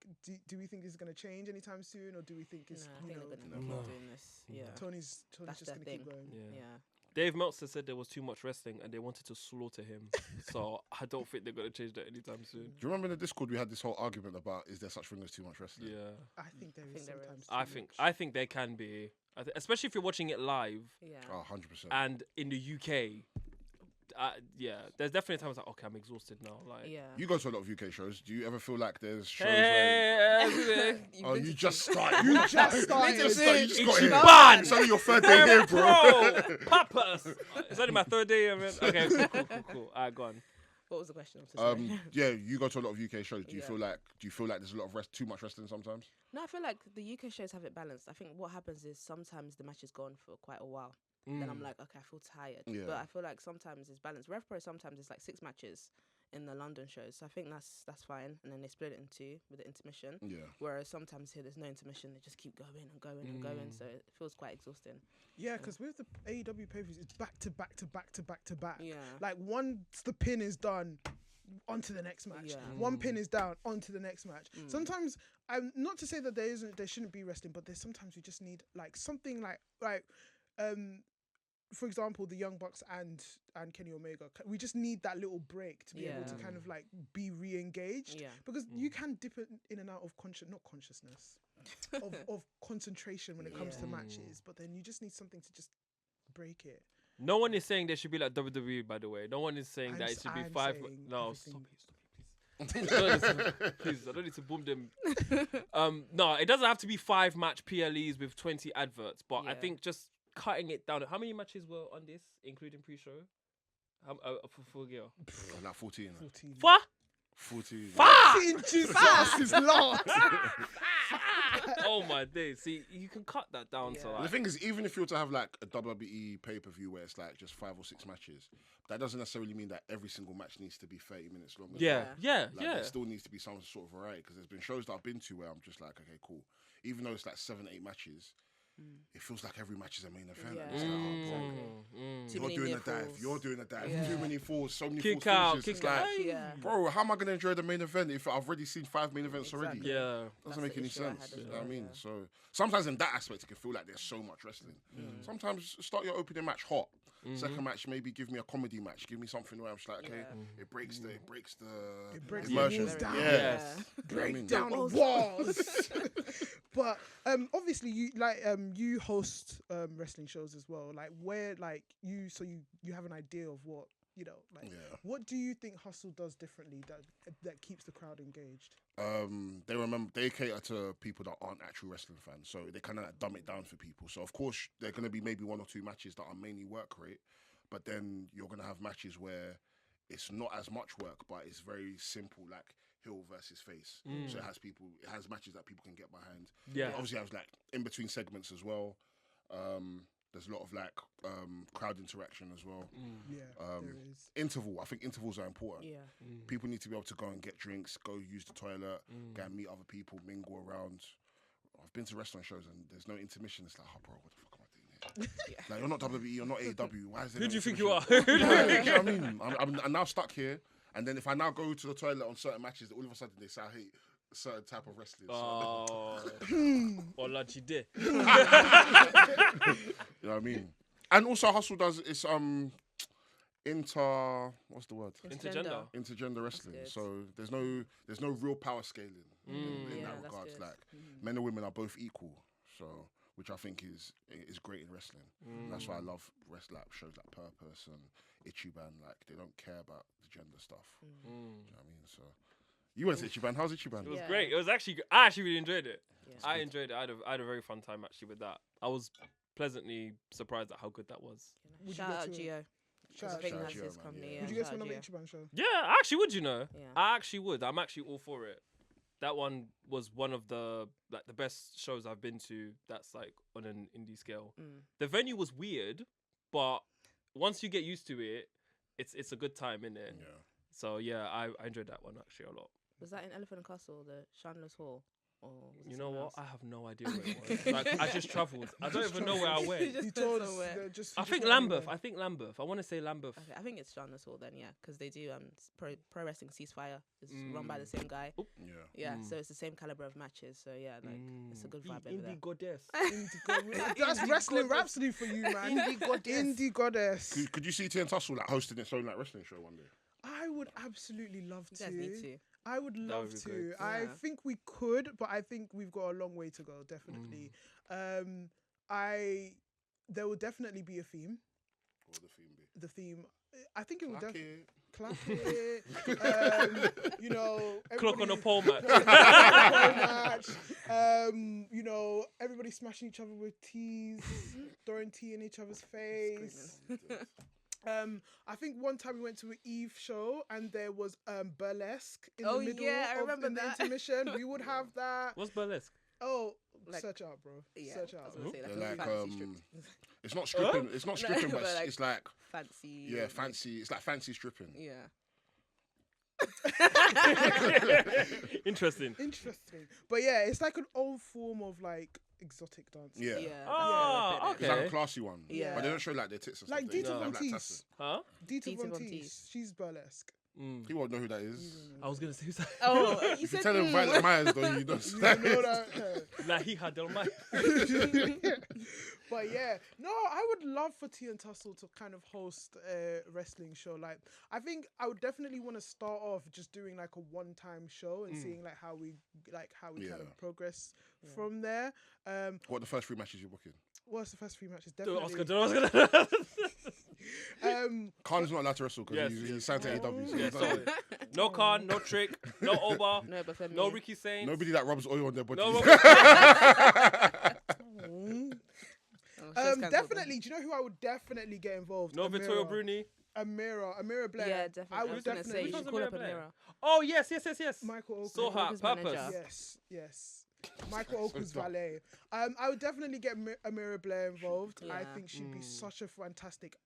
Do we think this is gonna change anytime soon, or do we think it's I think they're gonna keep doing this. Yeah. Tony's That's just their gonna thing. keep going? Yeah. Yeah. Dave Meltzer said there was too much wrestling and they wanted to slaughter him. So I don't think they're going to change that anytime soon. Do you remember in the Discord we had this whole argument about is there such thing as too much wrestling? Yeah. I think there is there is. sometimes. I too think much. I think they can be. Especially if you're watching it live Yeah. Oh, 100%. and in the UK. Yeah, there's definitely times like, okay, I'm exhausted now. Like, Yeah. You go to a lot of UK shows. Do you ever feel like there's shows hey, where you just started? You just started. You just got here. Ichiban! It's only your third day here, bro. Papas! It's only my third day. I mean, okay, cool. Alright, go on. What was the question? I'm so sorry. Yeah, you go to a lot of UK shows. Do you Yeah. feel like there's a lot of too much wrestling sometimes? No, I feel like the UK shows have it balanced. I think what happens is sometimes the match is gone for quite a while. Then I'm like, okay, I feel tired. Yeah. But I feel like sometimes it's balanced. RevPro sometimes it's like 6 matches in the London shows. So I think that's fine. And then they split it in 2 with the intermission. Yeah. Whereas sometimes here there's no intermission. They just keep going and going and going. So it feels quite exhausting. Yeah, because with the AEW pay-per-views, it's back to back to back to back to back. Yeah. Like once the pin is done, onto the next match. Yeah. One pin is down, onto the next match. Sometimes, not to say that there shouldn't be wrestling, but there's sometimes we just need like something for example, the Young Bucks and Kenny Omega. We just need that little break to be able to kind of like be re-engaged. Yeah. Because you can dip in and out of consciousness, of concentration when it comes to matches. But then you just need something to just break it. No one is saying they should be like WWE, by the way. No one is saying that it should be I'm 5. saying No, everything. stop it, please. I don't need to boom them. No, it doesn't have to be 5 match PLEs with 20 adverts, but I think just cutting it down. How many matches were on this, including pre-show? For girl? Like 14. 14. What? 14. 14 Jesus is Lord. Oh my days. See, you can cut that down to The like. thing is, even if you were to have like a WWE pay-per-view where it's like just 5 or 6 matches, that doesn't necessarily mean that every single match needs to be 30 minutes long. Yeah. There still needs to be some sort of variety, because there's been shows that I've been to where I'm just like, okay, cool. Even though it's like 7, 8 matches, it feels like every match is a main event. Yeah. It's like, oh, bro, Too you're many doing a near dive. falls. You're doing a dive. Yeah. Too many falls. So many Kick falls out, finishes. kick It's out. like, Yeah. bro, how am I going to enjoy the main event if I've already seen 5 main events already? Exactly. Yeah. Doesn't That's make the any issue I sense. had as You know what I well, mean? yeah. So sometimes in that aspect, it can feel like there's so much wrestling. Sometimes start your opening match hot. Second match, maybe give me a comedy match. Give me something where I'm just like, okay, it breaks the immersion. walls down. Yeah. Break down the walls. But obviously you host wrestling shows as well. Like where you have an idea of what what do you think Hustle does differently that keeps the crowd engaged? They cater to people that aren't actual wrestling fans, so they kind of dumb it down for people. So of course there are going to be maybe 1 or 2 matches that are mainly work rate, but then you're going to have matches where it's not as much work, but it's very simple, like heel versus face. So it has matches that people can get behind. Yeah. Obviously, I was like in between segments as well. There's a lot of like crowd interaction as well. There is. Interval. I think intervals are important. Yeah. People need to be able to go and get drinks, go use the toilet, go and meet other people, mingle around. I've been to wrestling shows and there's no intermission. It's like, oh, bro, what the fuck am I doing here? Like, you're not WWE, you're not AEW. Why is there Who no do you think you intermission? are? Yeah, you know what I mean? I'm now stuck here. And then if I now go to the toilet on certain matches, all of a sudden they say I hate a certain type of wrestling. Oh. Or like you did. You know what I mean? And also Hustle does it's what's the word? Intergender. Intergender wrestling. good. So there's no real power scaling in Yeah, that that's regards. good. Like men and women are both equal. So which I think is great in wrestling. And that's why I love shows like Purpose and Ichiban. Like they don't care about the gender stuff. You know what I mean? So you went to Ichiban. How's Ichiban? It was Yeah. great. It was I actually really enjoyed it. Yeah. I enjoyed it. I had a very fun time actually with that. I was pleasantly surprised at how good that was. Would you Shout go out to it? Gio. Shout I out think Shout out that's Gio, his man, company. yeah. Yeah. Would you go shout to out another Gio. Ichiban show? Yeah, I actually would, Yeah. I actually would. I'm actually all for it. That one was one of the best shows I've been to that's like on an indie scale. The venue was weird, but once you get used to it, it's a good time, innit? Yeah. So yeah, I enjoyed that one actually a lot. Was that in Elephant and Castle, the Chandler's Hall? Or was it You know somewhere what? else? I have no idea where it was. Like I just travelled. I don't even know where I went. You told us. somewhere. I think Lambeth. I think Lambeth. I want to say Lambeth. Okay, I think it's Chandler's Hall then, yeah, because they do pro wrestling ceasefire is run by the same guy. Yeah. Yeah, so it's the same caliber of matches. So yeah, like it's a good vibe over there. Indie goddess. That's Indie Rasslin goddess. Rhapsody for you, man. Indie goddess. Could you see T and Tussle like hosting its own like wrestling show one day? I would absolutely love You to. guys need to. I would love would be to. great. I Yeah. think we could, but I think we've got a long way to go. Definitely. There will definitely be a theme. What would the theme be? The theme. I think it will Clack definitely it. clap it. You know, Clock on a everybody- pole match. match. You know, everybody smashing each other with teas, throwing tea in each other's face. I think one time we went to an Eve show and there was burlesque in Oh, the middle yeah, I of remember in the that. intermission. We would have that. What's burlesque? Oh, Like- search out, bro. Yeah, Search I out. was gonna say, They're like, like, fancy stripped. it's not stripping. It's not No, stripping, but but like- it's like Fancy. yeah, fancy. It's like fancy stripping. Yeah. Interesting. Interesting. But yeah, it's like an old form of like exotic dance. Yeah. Yeah. Oh, that's It's like okay. a classy one. Yeah. But they don't show like their tits and Like stuff. They Dita have, Von like, Teese. tassels. Huh? Dita Dita Von Von Teese. Teese. She's burlesque. Mm. He won't know who that is. I was gonna say who's that? Oh, you If you said tell him Violet Myers, though, you don't You understand. know that. La hija del mar. But yeah, no, I would love for T and Tussle to kind of host a wrestling show. Like, I think I would definitely want to start off just doing like a one-time show and seeing like how we kind Yeah. of progress from there. What are the first 3 matches you're booking? What's the first 3 matches? Do Oscar. Definitely. Do Oscar. Khan's not allowed to wrestle because Yes, he's signed to AEW. So Yeah, he's so not- no Khan, no Trick, no Oba, no, but no Ricky Saints. Nobody that rubs oil on their body. No. Definitely. Do you know who I would definitely get involved? No Vittorio Amira. Bruni. Amira Blair. Yeah, definitely. I I would was gonna say definitely. you should Which call one's up Amira Blair? Amira. Oh yes. Michael Oku. So hot. Oku's Purpose. manager. Yes. Michael Oku's valet. I would definitely get Amira Blair involved. I Yeah. think she'd be such a fantastic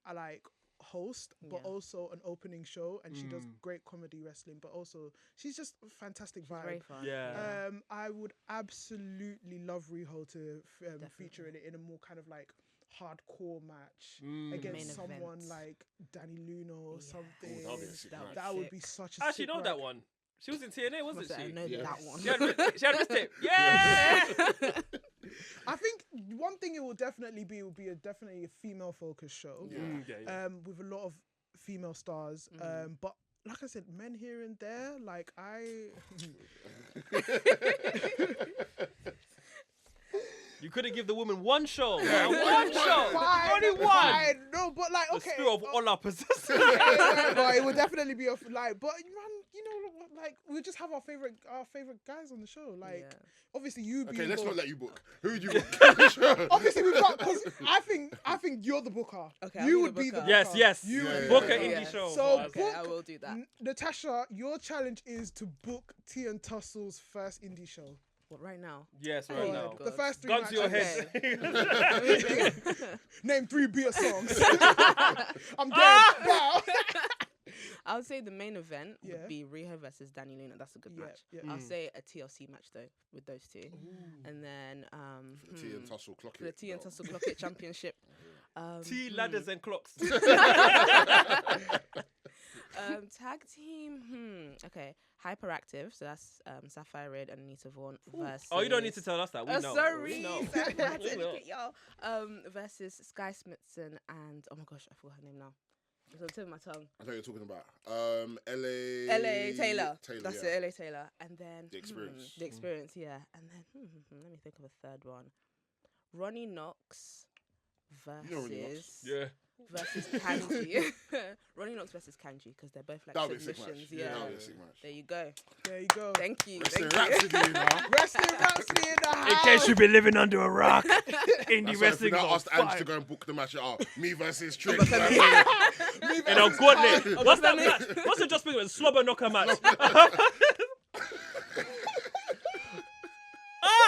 host, but Yeah. also an opening show, and she does great comedy wrestling. But also, she's just a fantastic She's very vibe. fun. Yeah. I would absolutely love Riho to feature in it in a more kind of like hardcore match against Main someone event. like Danny Luna or something. that'd be a sick match. That would be such a I actually sick know that match. one. She was in TNA, wasn't What's that? I she? know Yeah. that one. She had wrist tape. Yeah. I think one thing it will definitely be definitely a female focused show. Yeah. With a lot of female stars. But like I said, men here and there, like You could have given the woman one show. One show. fine, Only one. fine. No, but like The okay. spirit of honor possessed. But it would definitely be but man, you know, like we just have our favorite guys on the show. Like Yeah. obviously you. Okay, let's not let you book. Who would you book? Obviously we've got because I think you're the booker. Okay, I'll you be would the be the booker. booker. Yes. You Yeah, would yeah, be Book the an booker. indie show. So Okay, book I will do that. Natasha, your challenge is to book T and Tussle's first indie show. What, right now? Yes, Oh right my now. God. The first 3 Gun to your matches. head. Name 3 beer songs. I'm dead. Wow. I would say the main event Yeah. would be Riho versus Danny Luna. That's a good Yeah, match. yeah. I'll say a TLC match though with those two, and then T and Tussle clock for the it. T and Tussle Clock It Championship. Tea, ladders, and clocks. Tag team. Okay, Hyperactive. So that's Sapphire Red and Anita Vaughn versus. Oh, you don't need to tell us that. We know. Sorry, We know. I had to We know. educate y'all. Versus Sky Smithson and oh my gosh, I forgot her name now. It's on the tip of my tongue. I know what you're talking about. LA Taylor. That's yeah. it, LA Taylor. And then The Experience. The Experience, yeah. And then let me think of a third one. Ronnie Knox You know Ronnie Knox. versus Yeah. Kanji. Ronnie Knox versus Kanji because they're both like That would be a sick submissions. match. Yeah. That would be a sick match. There you go. There you go. Thank you. Rasslin Thank you. Rhapsody, you know. Wrestling Rhapsody in the house. In case you've been living under a rock, indie That's wrestling why I on asked Ange fire. to go and book the match. Me versus Trick. In a gauntlet. What's that match? What's the just been with slobber knocker match?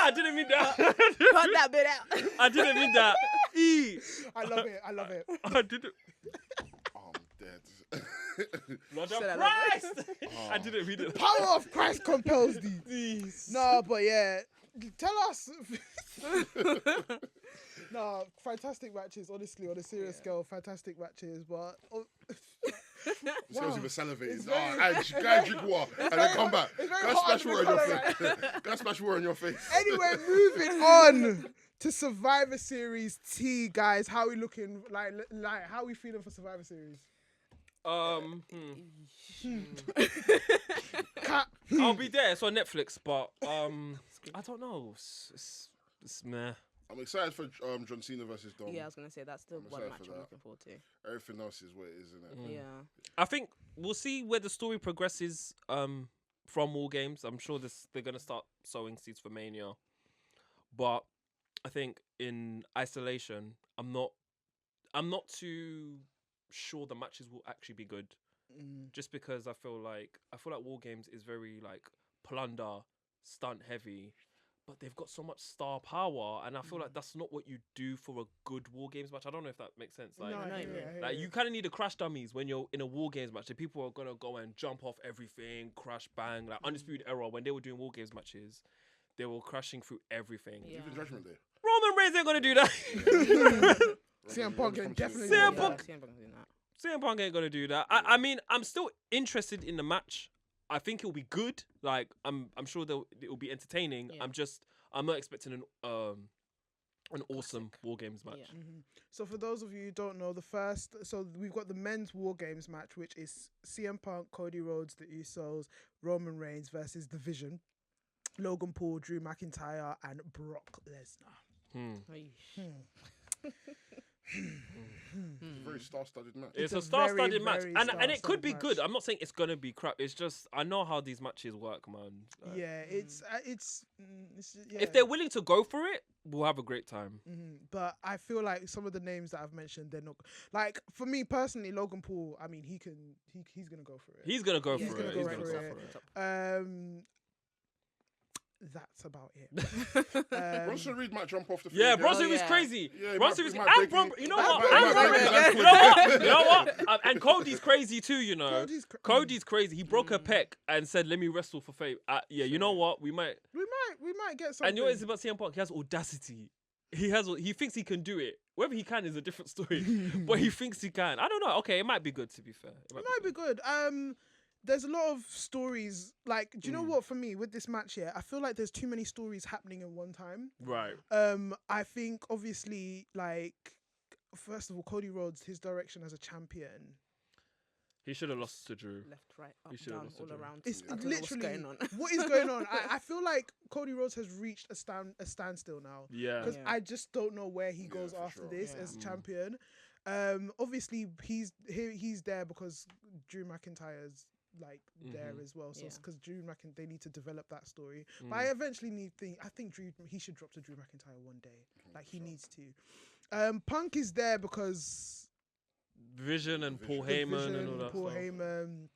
I didn't mean that. Cut that bit out. I didn't mean that. I love it. I love it. I didn't. Oh, I'm dead. Lord of Said I love Christ. I didn't read it. Power of Christ compels thee. No, but yeah. Tell us. No, fantastic matches. Honestly, on a serious scale, fantastic matches. But This girl's even salivating. It's very- Ange, go and drink water and then come back. it's very Go and hot splash in water the on your colour, face. Go and splash water on your face. anyway, moving on to Survivor Series T, guys. How we looking? Like how we feeling for Survivor Series? I'll be there. It's on Netflix, but I don't know. It's meh. I'm excited for John Cena versus Dom. Yeah, I was gonna say that's the I'm one excited match for I'm that. looking forward to. Everything else is what it is, isn't it? Yeah. I think we'll see where the story progresses from War Games. I'm sure they're gonna start sowing seeds for Mania, but I think in isolation, I'm not too sure the matches will actually be good. Just because I feel like War Games is very like plunder, stunt heavy, but they've got so much star power, and I feel like that's not what you do for a good War Games match. I don't know if that makes sense. Like, like you kind of need the crash dummies when you're in a War Games match. The people are gonna go and jump off everything, crash bang. Like Undisputed Era, when they were doing War Games matches, they were crashing through everything. Yeah. Even Judgment Day. Roman Reigns ain't gonna do that. CM Punk can definitely CM do Punk. that. CM Punk ain't gonna do that. I mean, I'm still interested in the match. I think it'll be good. Like, I'm sure it'll be entertaining. Yeah. I'm not expecting an awesome War Games match. Yeah. So for those of you who don't know, so we've got the men's War Games match, which is CM Punk, Cody Rhodes, the Usos, Roman Reigns versus The Vision, Logan Paul, Drew McIntyre, and Brock Lesnar. It's a very star-studded match. It's a star-studded match, very and it could star-studded be match. good. I'm not saying it's gonna be crap. It's just I know how these matches work, man. Like, Yeah, it's yeah. if they're willing to go for it, we'll have a great time. But I feel like some of the names that I've mentioned, they're not like for me personally. Logan Paul, I mean, he's gonna go for it. He's gonna go Yeah, for he's it. gonna He's go gonna for go it. for it. That's about it. Bronson Reed might jump off the field. Yeah, again. Bronson Oh, was yeah. crazy. Yeah, he Bronson might- was he might and break Bron. it. You know He what? might And break Roman it. Reigns. You know what? You know what? And Cody's crazy too. You know, Cody's Cody's crazy. He broke a pec and said, "Let me wrestle for fame." Yeah, you know what? We might. we might get something. And you know what it's about CM Punk? He has audacity. He thinks he can do it. Whether he can is a different story. But he thinks he can. I don't know. Okay, it might be good to be fair. It might be good. There's a lot of stories. Like, do you know what? For me, with this match here, I feel like there's too many stories happening in one time. Right. I think obviously, like, first of all, Cody Rhodes, his direction as a champion. He should have lost to Drew. Left, right, up, He should've down, lost to all Drew. around. It's I don't know what's literally going on. what is going on. I feel like Cody Rhodes has reached a standstill now. Yeah. Because Yeah. I just don't know where he goes for after sure. this Yeah. as champion. Obviously he's there because Drew McIntyre's like there as well. So it's Yeah. because they need to develop that story. But I eventually I think he should drop to Drew McIntyre one day. Like he needs to. Punk is there because Vision and Paul the Heyman Vision, and all that Paul stuff. Heyman.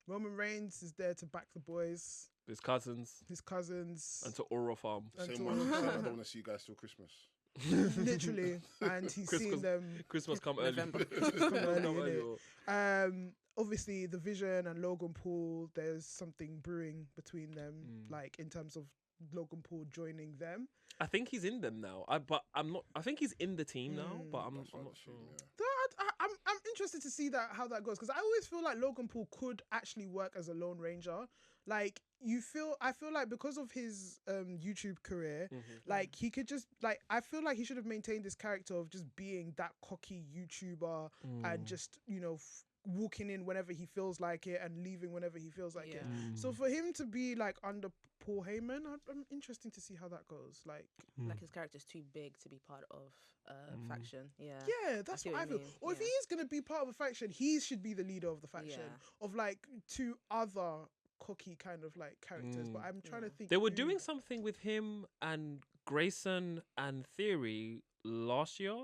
Roman Reigns is there to back the boys, His cousins his cousins. and to Aura Farm. and Same to one. all of I them. don't want to see you guys till Christmas. Literally, and he's Chris seen goes- them. Christmas come early. November. Come early, Come innit? early. Obviously, the Vision and Logan Paul. There's something brewing between them, like in terms of Logan Paul joining them. I think he's in them now. But I'm not. I think he's in the team now, but I'm not sure. I'm interested to see how that goes because I always feel like Logan Paul could actually work as a Lone Ranger. Like I feel like because of his YouTube career, like he could just like I feel like he should have maintained this character of just being that cocky YouTuber and just walking in whenever he feels like it and leaving whenever he feels like it. So for him to be like under Paul Heyman, I'm interested to see how that goes. Like Like his character's too big to be part of faction. Yeah. yeah, that's see what I what you feel. mean, Or if he yeah. is gonna be part of a faction, he should be the leader of the faction of like two other cocky kind of like characters. But I'm trying to think. They were who- doing something with him and Grayson and Theory last year,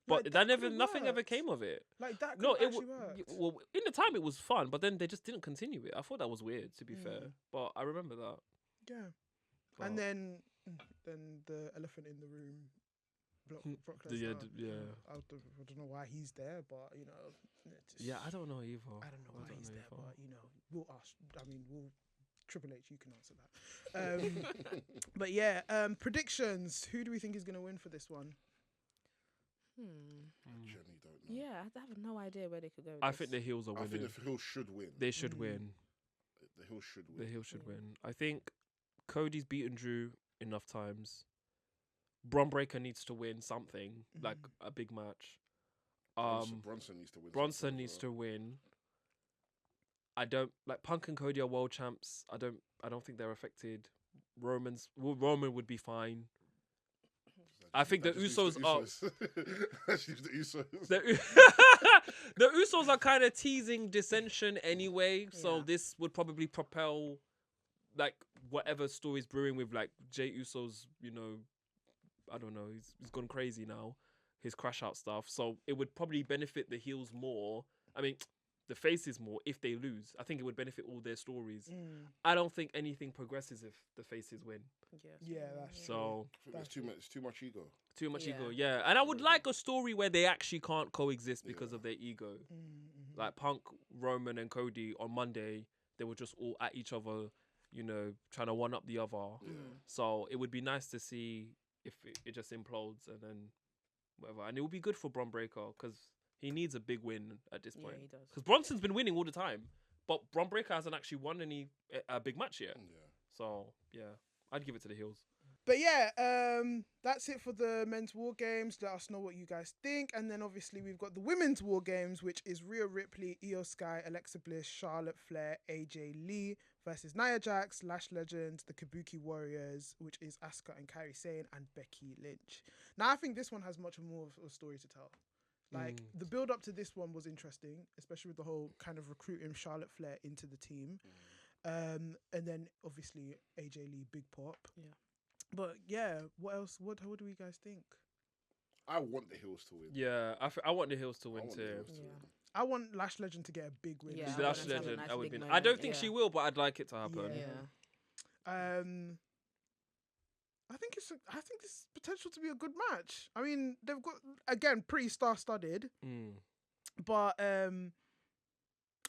but Like, that that could've nothing ever worked. came of it. like that. No, Could it actually work. well in the time it was fun, but then they just didn't continue it. I thought that was weird, to be fair, but I remember that. Yeah. But- And then the elephant in the room. Brock Yeah, Lesnar. yeah. I don't know why he's there, but Yeah, I don't know either. I don't know why he's there, but we'll ask. I mean, Triple H, you can answer that. But yeah, predictions. Who do we think is going to win for this one? Jenny don't know. Yeah, I have no idea where they could go with I this. think the heels are I winning. think the Hill should win. They should win. The Hill should The win. heel should win. I think Cody's beaten Drew enough times. Bron Breakker needs to win something, like a big match. Bronson needs to win. Bronson needs to win. I don't like Punk and Cody are world champs. I don't think they're affected. Roman would be fine. I think the Usos are. Let's use the Usos. The Usos are kind of teasing dissension anyway, so Yeah. this would probably propel like whatever story's brewing with like Jay Uso's. I don't know. He's gone crazy now. his crash out stuff. So it would probably benefit the heels more. I mean, the faces more if they lose. I think it would benefit all their stories. I don't think anything progresses if the faces win. Yeah, that's so. There's too much ego. Too much ego, yeah. And I would like a story where they actually can't coexist because of their ego. Like Punk, Roman, and Cody on Monday, they were just all at each other, you know, trying to one up the other. So it would be nice to see if it just implodes and then whatever. And it would be good for Bron Breakker because he needs a big win at this point. He does. Because Bronson's been winning all the time, but Bron Breakker hasn't actually won any big match yet. So yeah, I'd give it to the heels. But yeah, that's it for the men's war games. Let us know what you guys think. And then obviously we've got the women's war games, which is Rhea Ripley, Io Sky, Alexa Bliss, Charlotte Flair, AJ Lee versus Nia Jax, Lash Legends, the Kabuki Warriors, which is Asuka and Kairi Sane, and Becky Lynch. Now I think this one has much more of a story to tell. Like the build up to this one was interesting, especially with the whole kind of recruiting Charlotte Flair into the team. And then obviously AJ Lee, big pop. Yeah. But yeah, what else? What do you guys think? I want the heels to win. Yeah, I want the heels to win too. I want Lash Legend to get a big win. Yeah, Lash Legend, that would be. I don't think she will, but I'd like it to happen. Yeah. I think this is potential to be a good match. I mean, they've got again pretty star-studded, but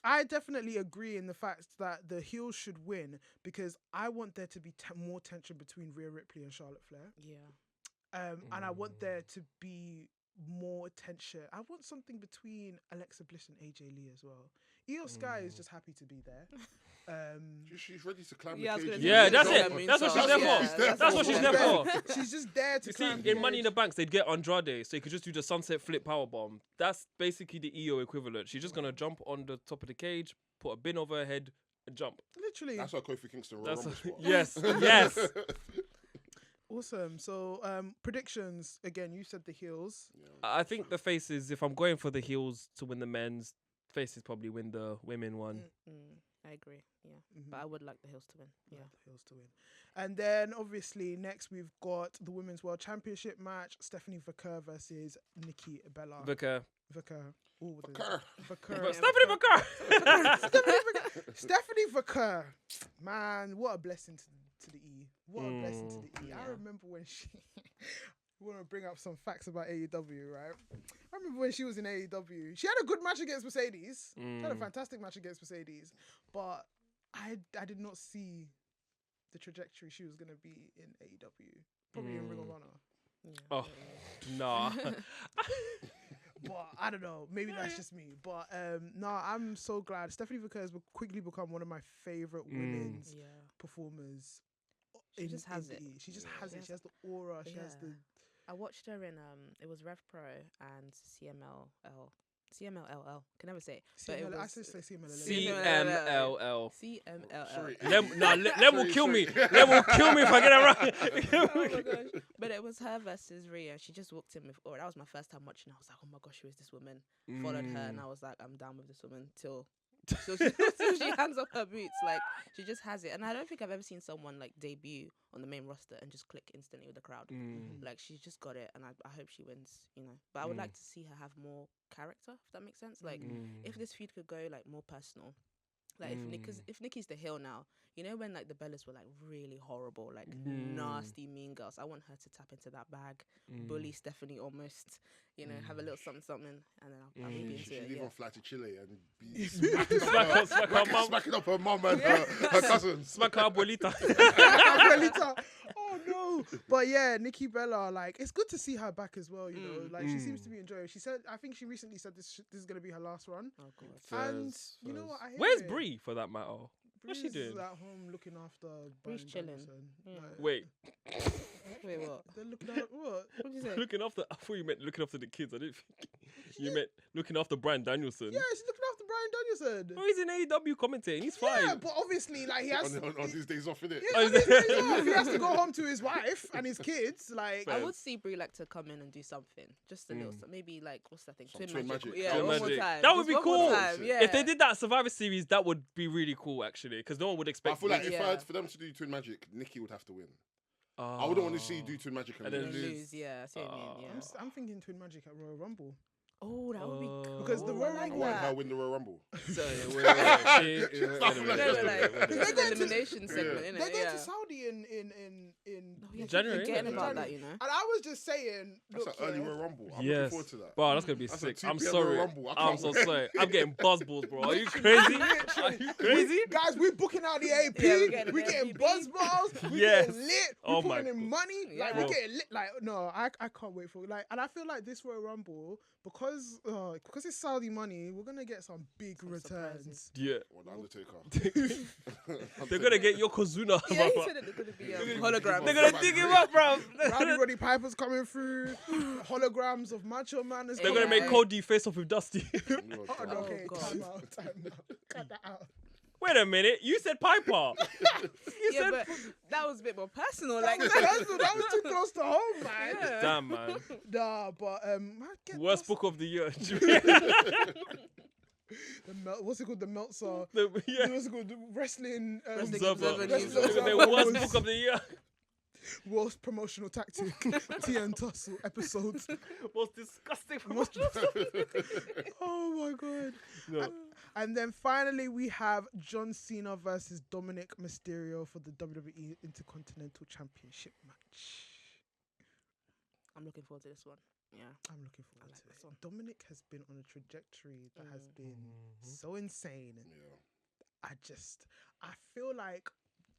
I definitely agree in the fact that the heels should win because I want there to be more tension between Rhea Ripley and Charlotte Flair. Yeah. And I want there to be more tension. I want something between Alexa Bliss and AJ Lee as well. Io Sky is just happy to be there. She's ready to climb the cage. Yeah, that's it. That's what she's there for. That's what she's there for. She's just there to climb the in Money in the Banks, they'd get Andrade, so you could just do the sunset flip powerbomb. That's basically the EO equivalent. She's just going to jump on the top of the cage, put a bin over her head, and jump. Literally. That's why Kofi Kingston Royal Rumble spot. Yes, yes. Awesome. So, predictions. Again, you said the heels. I think the faces, if I'm going for the heels to win the men's, faces probably win the women one. I agree. Yeah. But I would like the heels to win. Yeah. The heels to win. And then, obviously, next we've got the Women's World Championship match. Stephanie Vaquer versus Nikki Bella. Vaquer. Stephanie Vaquer. Stephanie Vaquer. Man, what a blessing to the E. What a blessing to the E. I remember when she... We want to bring up some facts about AEW, right? I remember when she was in AEW. She had a good match against Mercedes. She had a fantastic match against Mercedes. But I did not see the trajectory she was going to be in AEW. Probably in Ring of Honor. Oh, no. But I don't know. Maybe that's just me. But no, I'm so glad. Stephanie Vaquer has quickly become one of my favorite women's performers. She just has it. She just has it. She has the aura. She has the... I watched her in it was Rev Pro and CMLL. Can never say it. But it was, I say CMLL. CMLL. CMLL. Lem will kill me. Lem will kill me if I get it wrong. Oh my gosh. But it was her versus Rhea. She just walked in with aura. That was my first time watching. I was like, oh my gosh, who is this woman? Followed her and I was like, I'm down with this woman till she hangs up her boots. Like, she just has it. And I don't think I've ever seen someone like debut on the main roster and just click instantly with the crowd. Like, she's just got it, and I hope she wins, you know. But I would like to see her have more character, if that makes sense. Like, if this feud could go like more personal. Like, if Nikki's the heel now, you know when like the Bellas were like really horrible, like nasty mean girls. I want her to tap into that bag, bully Stephanie almost, you know, have a little something, and then I'll be into She'd it. even fly to Chile and be smacking up her mum and her cousins. Smack her abuelita. Oh no! But yeah, Nikki Bella, like, it's good to see her back as well. You know, like she seems to be enjoying. She said, I think she recently said this is gonna be her last run. Oh god. And you know what? I hear Where's it. Brie for that matter? What's she doing? At home looking after. Brie's Brian chilling. Danielson. Yeah. Like, Wait, what? they're looking at what? What did you say? looking after. I thought you meant looking after the kids. I didn't think you meant looking after Brian Danielson. Yeah, she's looking after Brian Danielson. Oh, he's in AEW commentating. He's fine. Yeah, but obviously, like, he has on his days off, innit? on his days off, he has to go home to his wife and his kids. Like, I would see Brie like to come in and do something, just a little, maybe like what's that thing? Twin Magic. Yeah, Twin one more Magic. time. That would Just be one more cool. time, yeah. If they did that Survivor Series, that would be really cool, actually, because no one would expect. I feel like Yeah. for them to do Twin Magic, Nikki would have to win. I wouldn't want to see you do Twin Magic and And then And lose. lose, yeah. See what I mean? Yeah. I'm thinking Twin Magic at Royal Rumble. Oh, that would be cool. Because the Royal I like Rumble- You want that. her win the Royal Rumble? So, No, but like, They're it's going an to- elimination segment, They're innit? going Yeah. to Saudi in Oh, yeah, January, Forgetting innit? about that, you know. And I was just saying, That's look, an early yeah, Royal Rumble. I'm looking yes. forward to that. Bro, that's gonna be That's a sick. 2 I'm p.m. sorry. Royal Rumble. I I'm can't so wait. sorry. I'm getting buzzballs, bro. Are you crazy? Are you crazy? guys, we're booking out the AP. Yeah, we're getting AP. buzz balls. We're Yes. getting lit. Oh We're my putting in money. Like Yeah. we're getting lit. Like no, I can't wait for it. Like, and I feel like this Royal Rumble because it's Saudi money, we're gonna get some big returns. Yeah. Well, the Undertaker. They're gonna get Yokozuna. Yeah, he bro. said it, there's going to be They're holograms. They're gonna dig him up, bro. Rowdy Roddy Piper's coming through. Holograms of Macho Man. They're gonna make Yeah. Cody face off with Dusty. Oh, no, okay, God. time out. Cut that out. Wait a minute. You said Piper. You Yeah, said. but that was a bit more personal. That Like, was too close to home, man. Yeah. Damn, man. Nah, but I get Worst Dusty- book of the year. what's it called? The Meltzer. Yeah. What's it called? The wrestling. Wrestling Observer. Observer News. The worst book of the year. Worst promotional tactic. TN Tussle episodes. Most disgusting. Oh my god. No. And then finally we have John Cena versus Dominic Mysterio for the WWE Intercontinental Championship match. I'm looking forward to this one. Yeah. I'm looking forward like to this it. one. Dominic has been on a trajectory that has been so insane. Yeah. I feel like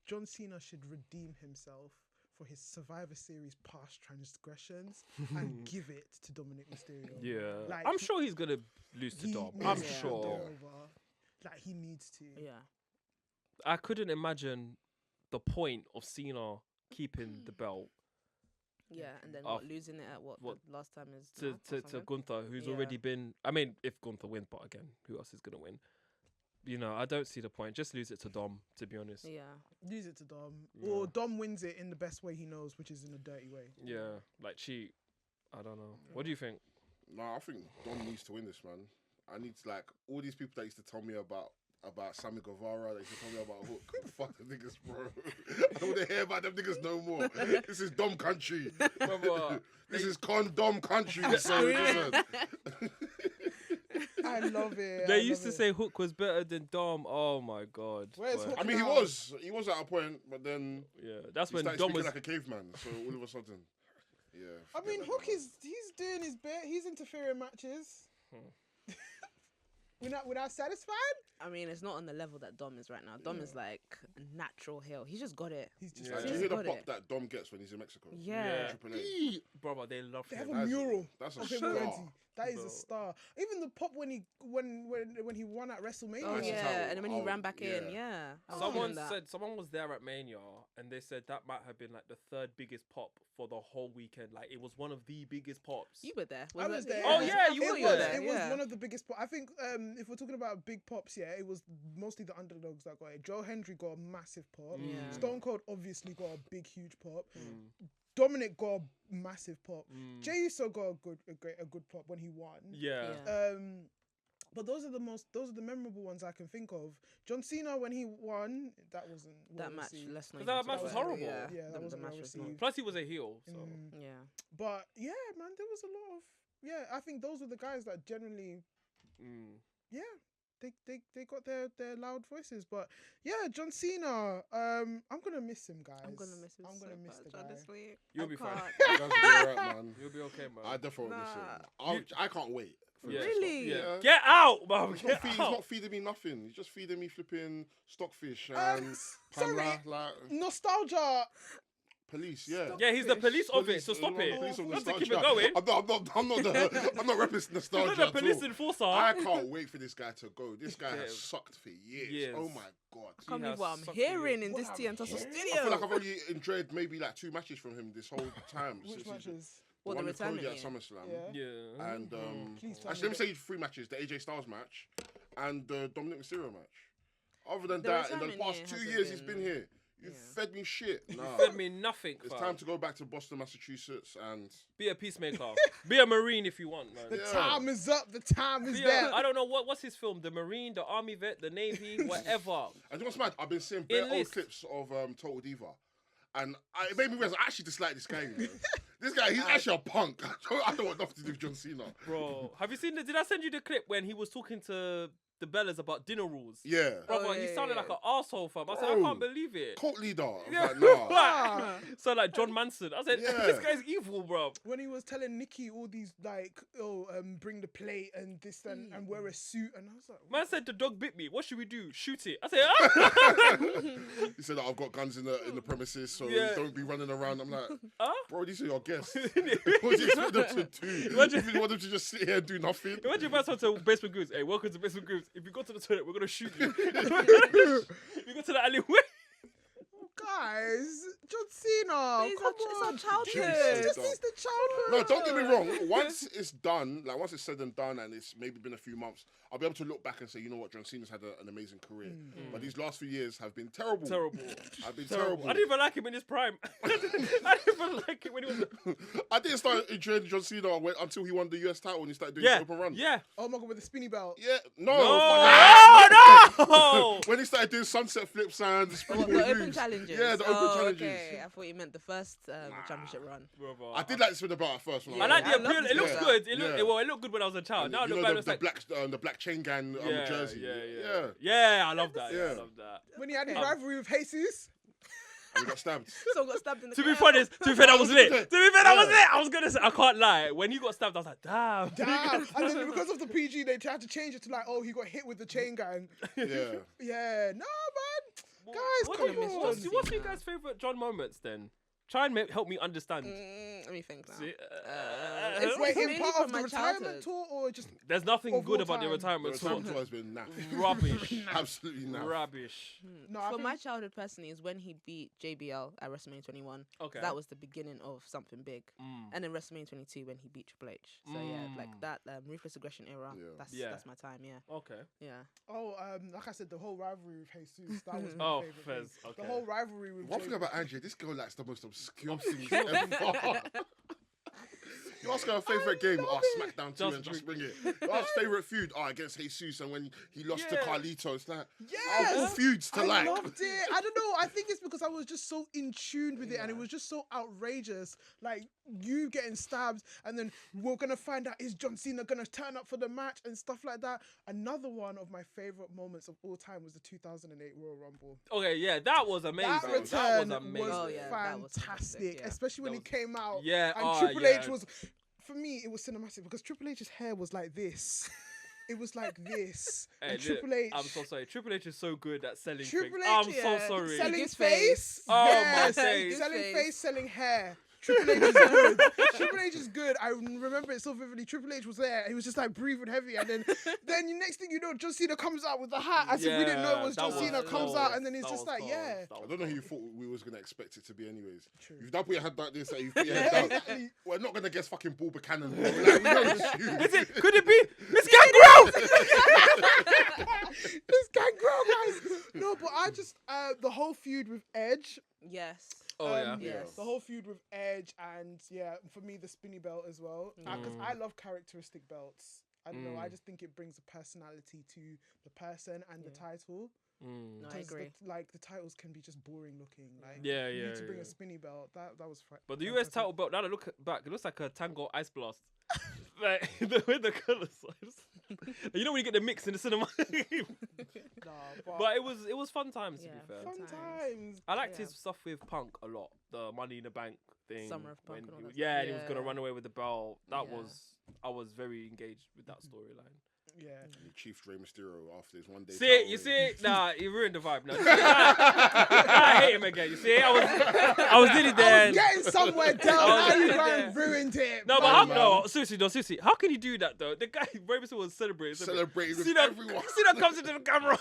John Cena should redeem himself for his Survivor Series past transgressions and give it to Dominic Mysterio. Yeah. Like, I'm sure he's gonna lose to He Dom. needs I'm to get sure. over. Like he needs to. Yeah. I couldn't imagine the point of Cena keeping the belt Yeah, and then Of- losing it at what what- the last time is to, now or to something? Gunther, who's Yeah. already been. I mean, if Gunther wins, but again, who else is gonna win? You know, I don't see the point. Just lose it to Dom, to be honest. Yeah. Lose it to Dom. Yeah. Or Dom wins it in the best way he knows, which is in a dirty way. Yeah, like cheat. I don't know. What do you think? Nah, I think Dom needs to win this, man. I need to, like, all these people that used to tell me about Sammy Guevara, they used to tell me about Hook. Fuck the niggas, bro. I don't want to hear about them niggas no more. This is Dom country. Brother, This is condom country. So listen. I love it. They I used love to it. say Hook was better than Dom. Oh my god. Where's But- Hook? I mean, he now? was at a point, but then Yeah, that's he when started Dom speaking was. like a caveman. So all of a sudden, yeah. I mean, forget Hook that, he's doing his bit. He's interfering matches. Hmm. we're not satisfied. I mean, it's not on the level that Dom is right now. Dom is like natural heel. He's just got it. He's just Yeah. man. like, Do you He's hear the got pop it. that Dom gets when he's in Mexico? Yeah. Triple A. Brother, they love they have him. a mural That's a of him star. already. That is Bro. a star. Even the pop when he won at WrestleMania. Oh That's yeah, how- and then when he oh, ran back in, yeah. yeah. I was Someone feeling that. said someone was there at Mania, and they said that might have been like the third biggest pop for the whole weekend. Like it was one of the biggest pops. You were there. I was there. Oh, yeah, you it were was, there. It was yeah. one of the biggest pop. I think if we're talking about big pops, yeah, it was mostly the underdogs that got it. Joe Hendry got a massive pop. Yeah. Stone Cold obviously got a big, huge pop. Mm. Dominic got a massive pop. Mm. Jey Uso got a good pop when he won. Yeah. Yeah. But those are the memorable ones I can think of. John Cena when he won, that wasn't That well match, received. let's not. That even match talk was about it, horrible. Yeah, Yeah, that the wasn't match well was not. received. Plus, he was a heel. So. Mm. Yeah. But yeah, man, there was a lot of I think those were the guys that generally Mm. they got their loud voices. But yeah, John Cena, I'm gonna miss him, guys. I'm gonna miss him. I'm so gonna miss the much, guy. honestly. You'll I be fine. can't. You guys will be alright, man. You'll be okay, man. I definitely miss Nah. him. I can't wait. For Yeah. him to stop. Really? Yeah. Yeah. Get out, man. He's Get he's out. not feeding me nothing. He's just feeding me flipping stockfish and sorry. panla, like Nostalgia. police. Yeah. Yeah, he's the police of it, so stop I'm it. the police of You have to nostalgia. keep it going. I'm not repping nostalgia. You're not the at police all. enforcer. I can't wait for this guy to go. This guy Yeah. has sucked for years. Years. Oh my god. I can't He believe what has I'm sucked hearing you. in What this I'm Tea and Tussle hearing? studio. I feel like I've only enjoyed maybe like 2 matches from him this whole time. Which since he's- matches? What, one the with Cody returning at year? SummerSlam. Yeah. Yeah. And Please tell actually, me let me say 3 matches: the AJ Styles match and the Dominic Mysterio match. Other than The that, in the returning past year 2 hasn't years he's been- been here. You've yeah. fed me shit. Nah. Fed me nothing. It's fam. time to go back to Boston, Massachusetts, and Be a peacemaker. Be a marine if you want, man. The Yeah. time is up. The time is Be there. I don't know what's his film. The marine, the army vet, the navy, whatever. and you know what's mad? I've been seeing bare old Enlist. clips of Total Diva, And it made me realize I actually dislike this guy. You know? This guy, he's actually a punk. I don't want nothing to do with John Cena. Bro, have you seen did I send you the clip when he was talking to the Bellas about dinner rules? Yeah. Brother, he sounded like an arsehole, fam. I said, I Bro. can't believe it. Cult leader. I was Yeah. like, nah. So like John Manson. I said, Yeah. this guy's evil, bro. When he was telling Nikki all these like, bring the plate and this and wear a suit, and I was like, Man said the dog bit me. What should we do? Shoot it. I said, ah. He said that I've got guns in the premises, so Yeah. don't be running around. I'm like, Huh? bro, these are your guests. What do you expect them to do? You really want them to just sit here and do nothing? Imagine if I said to Basement Groups, hey, welcome to Basement Groups. If you go to the toilet, we're going to shoot you. If you go to the alleyway. guys, John Cena, It's come our on. childhood. It just needs the childhood. No, don't get me wrong. Once it's done, like once it's said and done, and it's maybe been a few months, I'll be able to look back and say, you know what, John Cena's had an amazing career. But these last few years have been terrible. Terrible. I've been terrible. I didn't even like him in his prime. I didn't even like it when he was. I didn't start enjoying John Cena until he won the US title and he started doing Yeah. his open run. Yeah. Oh my god, with the spinny belt. Yeah. No. No. When he started doing sunset flips and What, springboard the open moves. challenges? Yeah, the open challenges. Okay, I thought you meant the first championship run. Brother. I did like spin the belt at first. I like I the love appeal. this It looks belt. good. Yeah. Well, it looked good when I was a child. And Now you the know guy the, looks like the black chain gang on the jersey. Yeah. Yeah, I love that. Yeah, I Yeah. love that. When he had his rivalry with Jesus. And he got stabbed. Someone got stabbed in the To be crowd. honest, to be fair, that was lit. Yeah. To be fair, that was lit. I was gonna say, I can't lie. When he got stabbed, I was like, damn. Damn. And then because of the PG, they tried to change it to like, oh, he got hit with the chain gang. Yeah. Yeah. No, man. Guys, What come do you miss? on. What's your guys' favourite John moments then? Try and help me understand. Let me think now. See, It's Wait, mainly in part from of the my retirement childhood. tour or just There's nothing Of good all about the time. The retirement retirement tour. tour has been naff. Rubbish. Absolutely naff. Rubbish. no? I For think my childhood personally is when he beat JBL at WrestleMania 21. Okay. That was the beginning of something big. Mm. And then WrestleMania 22 when he beat Triple H. So yeah, like that Ruthless Aggression era. Yeah. That's my time. Yeah. Okay. Yeah. oh, like I said, the whole rivalry with Jesus. That was my Oh, favorite. Fez. thing. Okay. The whole rivalry with One Jay- thing about Angie, this girl likes the most obscure things ever. You ask her her favourite game, SmackDown 2 Just and just bring it. You ask favourite feud, against Jesus, and when he lost to Yeah. Carlito, it's like, Yes! all feuds to I like. loved it. I don't know. I think it's because I was just so in tune with it, and it was just so outrageous. Like you getting stabbed, and then we're gonna find out is John Cena gonna turn up for the match and stuff like that. Another one of my favorite moments of all time was the 2008 Royal Rumble. Okay, yeah, that was amazing. That That was return amazing. was Oh, yeah, that was fantastic, fantastic, yeah. especially when he came out. Yeah, and oh, Triple yeah. H was. For me, it was cinematic because Triple H's hair was like this. It was like this. Hey, and look, Triple H. I'm so sorry. Triple H is so good at selling Triple things. H, I'm yeah. so sorry. Selling His face. face. Oh, my Yes. days. Selling His face, face. selling hair. Triple H is good. Triple H is good. I remember it so vividly. Triple H was there. He was just like breathing heavy, and then the next thing you know, John Cena comes out with the hat as if we didn't know it was that John Cena was comes cold. out, and then he's That just was like, cold. yeah. That I was don't know who you cold. thought we was going to expect it to be anyways. True. You've done put your head like this, and you put your head Yeah, down. exactly. We're not going to guess fucking Bull Buchanan. Like, we know it's you. Is it? Could it be Miss Gangrel? This gangrel, guys. No, but I just the whole feud with Edge. Yes. Oh yeah. Yes. The whole feud with Edge, and yeah, for me the spinny belt as well, because I love characteristic belts. I don't know. I just think it brings a personality to the person and the title. Mm. No, I 'Cause agree. the titles can be just boring looking. Like Yeah, you yeah, need to bring yeah. a spinny belt. That was. But the US title belt, now that I look back, it looks like a Tango Ice Blast. Like the way the colours. You know when you get the mix in the cinema. Nah, But it was fun times to be Yeah, fair. fun times. times. I liked Yeah. his stuff with Punk a lot. The Money in the Bank thing. Summer of Punk when and all he that was- yeah, stuff. and he was gonna Yeah. run away with the belt. Yeah. I was very engaged with that storyline. Yeah. Chief Rey Mysterio after his one day. See it, you see it? Nah, he ruined the vibe now. I hate him again. You see, I was nearly I there. was getting somewhere down. I was Now you getting gone there. and ruined it. No, but man. how, man. no, seriously, how can you do that though? The guy, Rey Mysterio was celebrating Celebrating with Cena, everyone. Cena comes into the camera.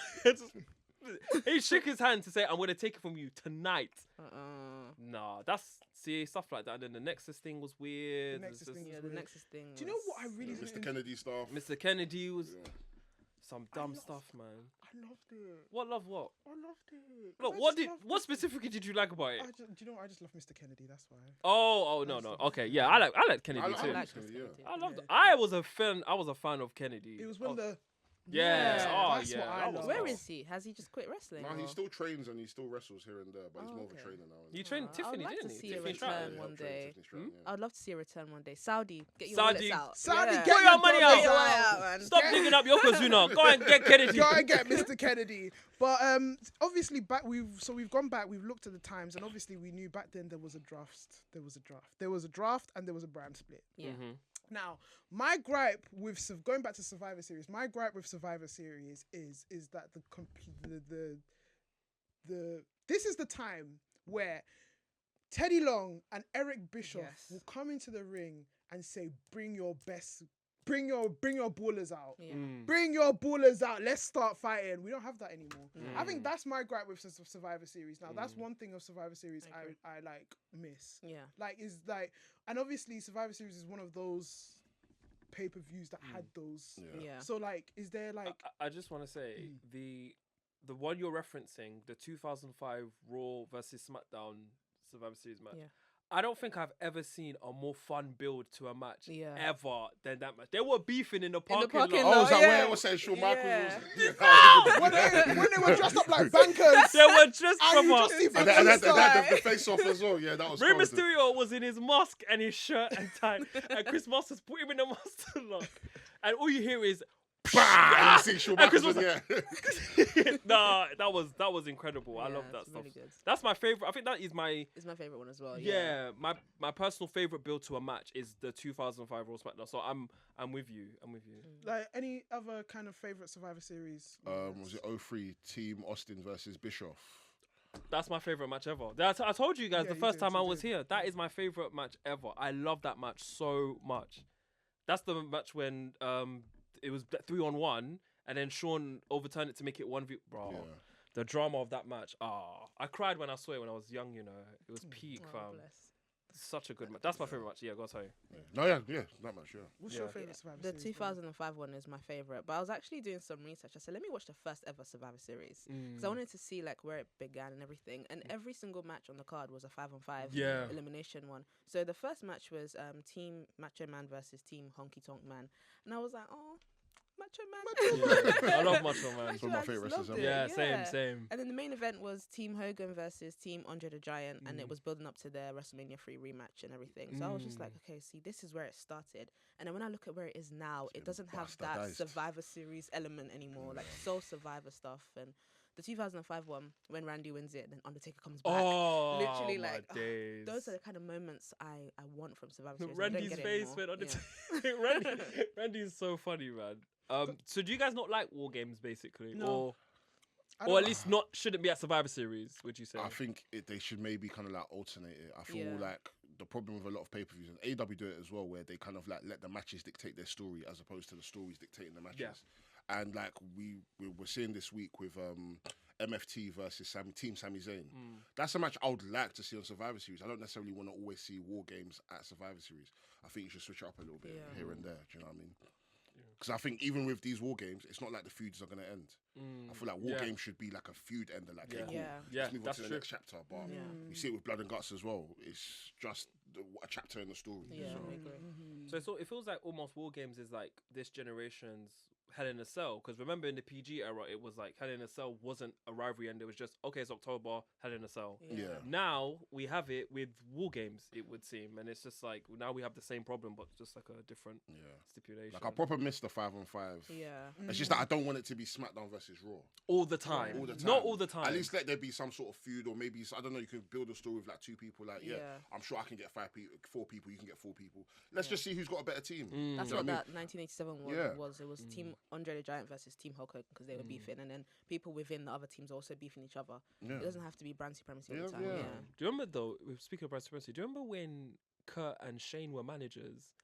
He shook his hand to say, "I'm gonna take it from you tonight." Nah, see stuff like that. And then the Nexus thing was weird. The Nexus It's thing just- Yeah, the Nexus thing. Do you know what I really Mr. didn't- Kennedy stuff. Mr. Kennedy was some dumb love- stuff, man. I loved it. What love? What? I loved it. Look, I what just loved what Mr. specifically did you like about it? Do you know what? I just love Mr. Kennedy. That's why. Oh, no. Okay, yeah, I like Kennedy I like too. him. like Yeah. Mr. Kennedy. I loved. I was a fan of Kennedy. It was when Oh, the Yeah. Oh, That's yeah. what I that was love. Where hard. is he? Has he just quit wrestling? No, he or- still trains and he still wrestles here and there, but he's Oh, more of a okay. trainer now. You trained I would Tiffany, like didn't to you? see a Tiffany return Stratton. one day. Yeah. I'd love to see a return one day. Saudi, get your Saudi. wallets out. Saudi, Yeah. get Put your money dollars out. Get your wallet out, man. Stop digging up Yokozuna. Go and get Kennedy. Go and get Mr. Kennedy. But obviously we've gone back, we've looked at the times, and obviously we knew back then there was a draft. There was a draft and there was a brand split. Yeah. Now, my gripe with going back to Survivor Series, my gripe with Survivor Series is that the this is the time where Teddy Long and Eric Bischoff will come into the ring and say, "Bring your best, bring your ballers out, Yeah. bring your ballers out. Let's start fighting." We don't have that anymore. I think that's my gripe with Survivor Series. Now, that's one thing of Survivor Series I like miss. Yeah. And obviously Survivor Series is one of those pay-per-views that had those. Yeah. So is there I just want to say the one you're referencing, the 2005 Raw versus SmackDown Survivor Series match. Yeah. I don't think I've ever seen a more fun build to a match Yeah. than that match. They were beefing in the parking parking lot. Oh, is that yeah. where it was saying Shawn Michaels Yeah. was? when they were dressed up like bankers? They were just And you proper. just see And they had Batista. the face off as well. Yeah, that was Rey cold. Mysterio was in his mask and his shirt and tie, and Chris Masters put him in the master lock, and all you hear is Bah! You see Shawn And Chris Michaels, yeah. nah, that was incredible. I Yeah, love that it's stuff. really good. That's my favorite. I think that is my It's my favorite one as well. my personal favorite build to a match is the 2005 Raw SmackDown. So I'm with you. Like any other kind of favorite Survivor Series? Was it 03 Team Austin versus Bischoff? That's my favorite match ever. I told you guys Yeah, the you first did, time you I was did. here. That is my favorite match ever. I love that match so much. That's the match when it was 3-on-1, and then Sean overturned it to make it 1v. Bro, Yeah. the drama of that match. I cried when I saw it when I was young. You know, it was peak, Oh, fam. bless. Such a good match. That's my favorite match. Yeah, go sorry. Yeah. No, yeah, that much, yeah. What's Yeah. your favorite Survivor The Series? 2005 one is my favorite, but I was actually doing some research. I said, let me watch the first ever Survivor Series because I wanted to see like where it began and everything. And every single match on the card was a 5-on-5 elimination one. So the first match was Team Macho Man versus Team Honky Tonk Man, and I was like, oh, Macho Man. Yeah. I love Macho Man. It's one of my I just favourite loved wrestlers it, Yeah, same. And then the main event was Team Hogan versus Team Andre the Giant, and it was building up to their WrestleMania 3 rematch and everything. So I was just like, okay, see, this is where it started. And then when I look at where it is now, it doesn't have that bastardized. Survivor Series element anymore, like so Survivor stuff. And the 2005 one, when Randy wins it, then Undertaker comes back. Oh, Literally, my like, days. those are the kind of moments I want from Survivor Series. and I don't Randy's get it face anymore. when Randy is so funny, man. So do you guys not like war games basically, No. or at least shouldn't be at Survivor Series? Would you say? I think they should maybe kind of like alternate it. I feel Yeah. like the problem with a lot of pay-per-views, and AW do it as well, where they kind of like let the matches dictate their story as opposed to the stories dictating the matches. Yeah. And like we were seeing this week with MFT versus Team Sami Zayn. That's a match I would like to see on Survivor Series. I don't necessarily want to always see war games at Survivor Series. I think you should switch it up a little bit here and there. Do you know what I mean? Because I think even with these war games, it's not like the feuds are going to end. I feel like war games should be like a feud ender. Like, okay, cool. Yeah. Let's move on that's to the true. next chapter. But we see it with Blood and Guts as well. It's just a chapter in the story. Yeah, So, I agree. So it feels like almost war games is like this generation's Hell in a Cell. Because remember in the PG era, it was like Hell in a Cell wasn't a rivalry, and it was just okay, it's October, Hell in a Cell. yeah. Now we have it with war games, it would seem, and it's just like now we have the same problem, but just like a different stipulation. Like I proper miss the 5-on-5. Yeah. It's just that I don't want it to be SmackDown versus Raw all the time. all the time. Not all the time. At least let there be some sort of feud, or maybe I don't know. You could build a story with like 2 people. Like I'm sure I can get 4 people. You can get 4 people. Let's just see who's got a better team. That's Do you what know that 1987 one Yeah. was. It was Team Andre the Giant versus Team Hulk Hogan because they were beefing, and then people within the other teams also beefing each other. It doesn't have to be brand supremacy all the time. Yeah. Yeah. Do you remember though? Speaking of brand supremacy, do you remember when Kurt and Shane were managers,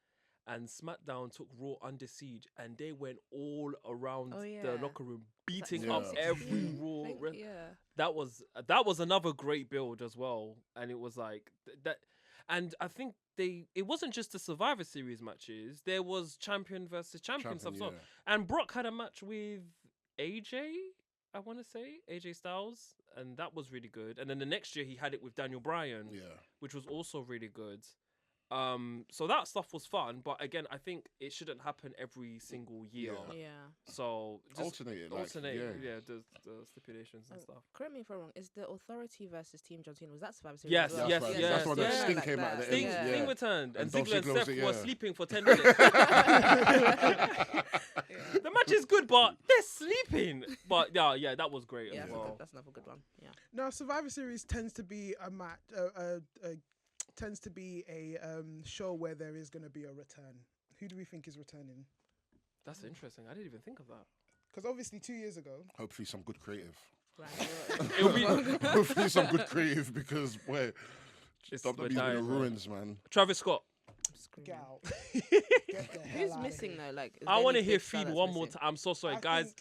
and SmackDown took Raw under siege, and they went all around Oh, the yeah. locker room, beating Yeah. up every Raw. Yeah. That was another great build as well, and it was like that. And I think it wasn't just the Survivor Series matches. There was champion versus champion stuff. So, and Brock had a match with AJ, I want to say AJ Styles, and that was really good. And then the next year he had it with Daniel Bryan, which was also really good. So that stuff was fun, but again, I think it shouldn't happen every single year. Yeah. So just Alternate it, the stipulations and stuff. Correct me if I'm wrong. Is the Authority versus Team John Cena? Was that Survivor Series? Yes, as well? yes, right. yes. That's when the yeah. Sting Like came out that. at the Sting, end. Sting returned, and Dolph Ziggler and Ziggler was Seth it, were yeah. sleeping for 10 minutes. The match is good, but they're sleeping. But yeah, that was great Yeah, as well. that's another good one. Yeah. Now, Survivor Series tends to be a match. Tends to be a show where there is going to be a return. Who do we think is returning? That's interesting. I didn't even think of that. Because obviously 2 years ago. Hopefully some good creative. Right. It'll be Hopefully some good creative because we're we're WWE's in dying, the man. ruins, man. Travis Scott. Get out. Get the hell Who's outta missing here. though? Like, is I there want to any hear big star Fiend that's one more missing? time. I'm so sorry, I guys. think-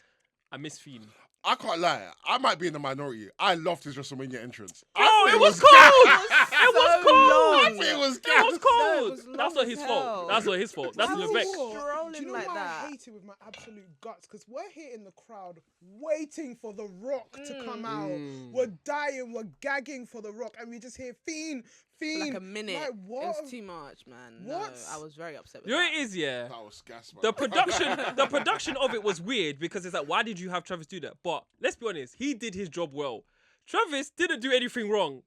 I miss Fiend. I can't lie. I might be in the minority. I loved his WrestleMania entrance. Oh, I it was thought cold. It was so cold. long. I thought it was It gas. was cold. was That's long not as his hell. fault. That's not his fault. That's Do you know Levesque. what? Strolling Do you know like why that. I hate it with my absolute guts? Because we're here in the crowd waiting for The Rock to come out. We're dying, we're gagging for The Rock, and we just hear Fiend. For like a minute. Like, It what? was too much, man. What? No, I was very upset with You know that. what it is, yeah. That was gas, man. The production of it was weird because it's like, why did you have Travis do that? But let's be honest, he did his job well. Travis didn't do anything wrong.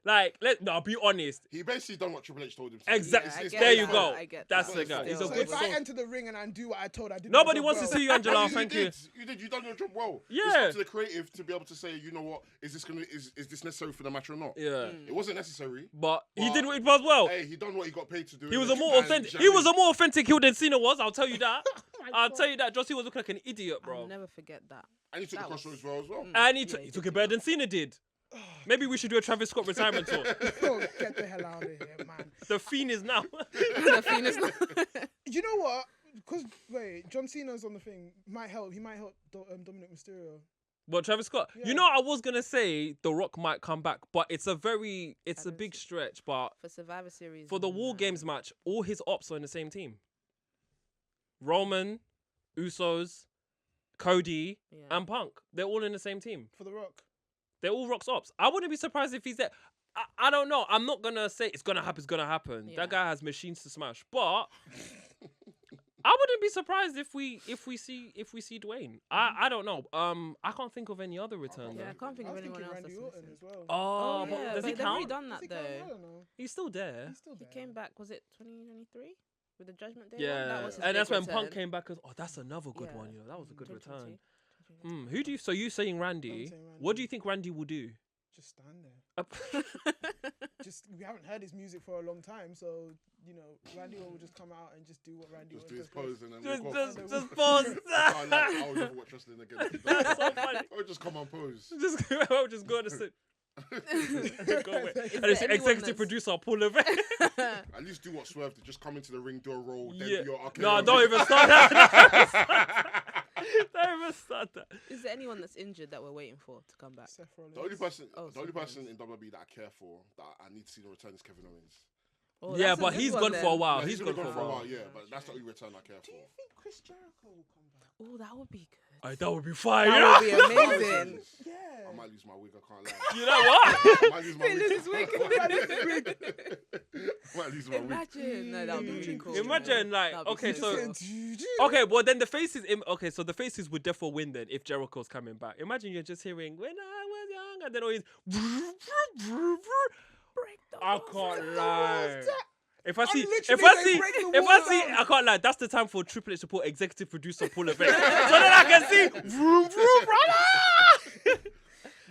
Like, be honest. He basically done what Triple H told him to do. Exactly. Yeah, I get there you that. go. I get That's that. the guy. He's a Still. So good if I source. enter the ring and I do what I told I did. Nobody wants to see you, Angela. You Thank you. did. You did. You done your job well. Yeah. It's up to the creative to be able to say, you know what, is this necessary for the match or not? Yeah. It wasn't necessary. But he But- did what he does well. Hey, he done what he got paid to do. He was innit? a more And authentic. do He you know was what a more authentic heel than Cena was. I'll tell you that. my I'll God. tell you that. John Cena was looking like an idiot, bro. I'll never forget that. I mean? And he took That the was- crossroads well as well. And he Yeah, he he took did it better than Cena did. Maybe we should do a Travis Scott retirement tour. Oh, get the hell out of here, man. The Fiend is now. The Fiend is not- You know what? Because wait, John Cena's on the thing. Might help. He might help Dominic Mysterio. But Travis Scott, Yeah. you know, I was gonna say The Rock might come back, but it's a don't big see- stretch. But For Survivor Series. for the War no. Games match, all his ops are in the same team. Roman, Usos, Cody, Yeah. and Punk. They're all in the same team. For The Rock. They're all Rock's ops. I wouldn't be surprised if he's there. I don't know. I'm not gonna say it's gonna happen. It's gonna happen. Yeah. That guy has machines to smash. But I wouldn't be surprised if we see Dwayne. I don't know. I can't think of any other return. Yeah, I though. can't think I of was anyone thinking else Randy that's Orton missing. as well. Oh, yeah, but does but he they've already count? done Does that he count? I though. don't know. He's still there. He's still He there. came back. Was it 2023 with the Judgment Day? Yeah, one? That was his and big that's when return. Punk came back as. Oh, that's another good Yeah. one. You know, that was a good 2022. return. Who do you? So you saying Randy? saying Randy. What do you think Randy will do? Just stand there. Just we haven't heard his music for a long time, so you know Randy Orton will just come out and just do what Randy Just Orton do his does best. pose and then just, walk off. just pause. I can't lie, I would never watch wrestling again. That's so funny. Or just come on pose. just go to sit. Go away. Is And it's there anyone executive that's- producer Paul Levesque. At least do what Swerve did. Just come into the ring, do a roll, then Yeah. do your RKO. No, don't even start that. Don't even start that. Is there anyone that's injured that we're waiting for to come back? Seth Rollins. The only person, Oh, the only sometimes. person in WWE that I care for, that I need to see the return is Kevin Owens. Oh, Yeah, that's a but good he's one gone then. for a while. Yeah, He's been gone for a while. yeah, but that's the only return I care Do for. you think Chris Jericho will come back? Oh, that would be good. That would be fire. That would be I might amazing. lose- Yeah. I might lose my wig, I can't lie. You know what? I might lose my He wig. loses wig. I might lose my wig. Imagine. No, that would be really cool. Imagine, like, That'd be okay, so so cool. okay, well then the faces. Okay, so the faces would therefore win then if Jericho's coming back. Imagine you're just hearing when I was young, and then always. Break the I walls. can't lie. If I see, literally if I wall see, down. I can't lie. That's the time for Triple H to put executive producer Paul Levesque, so that I can see. Vroom, vroom, brother.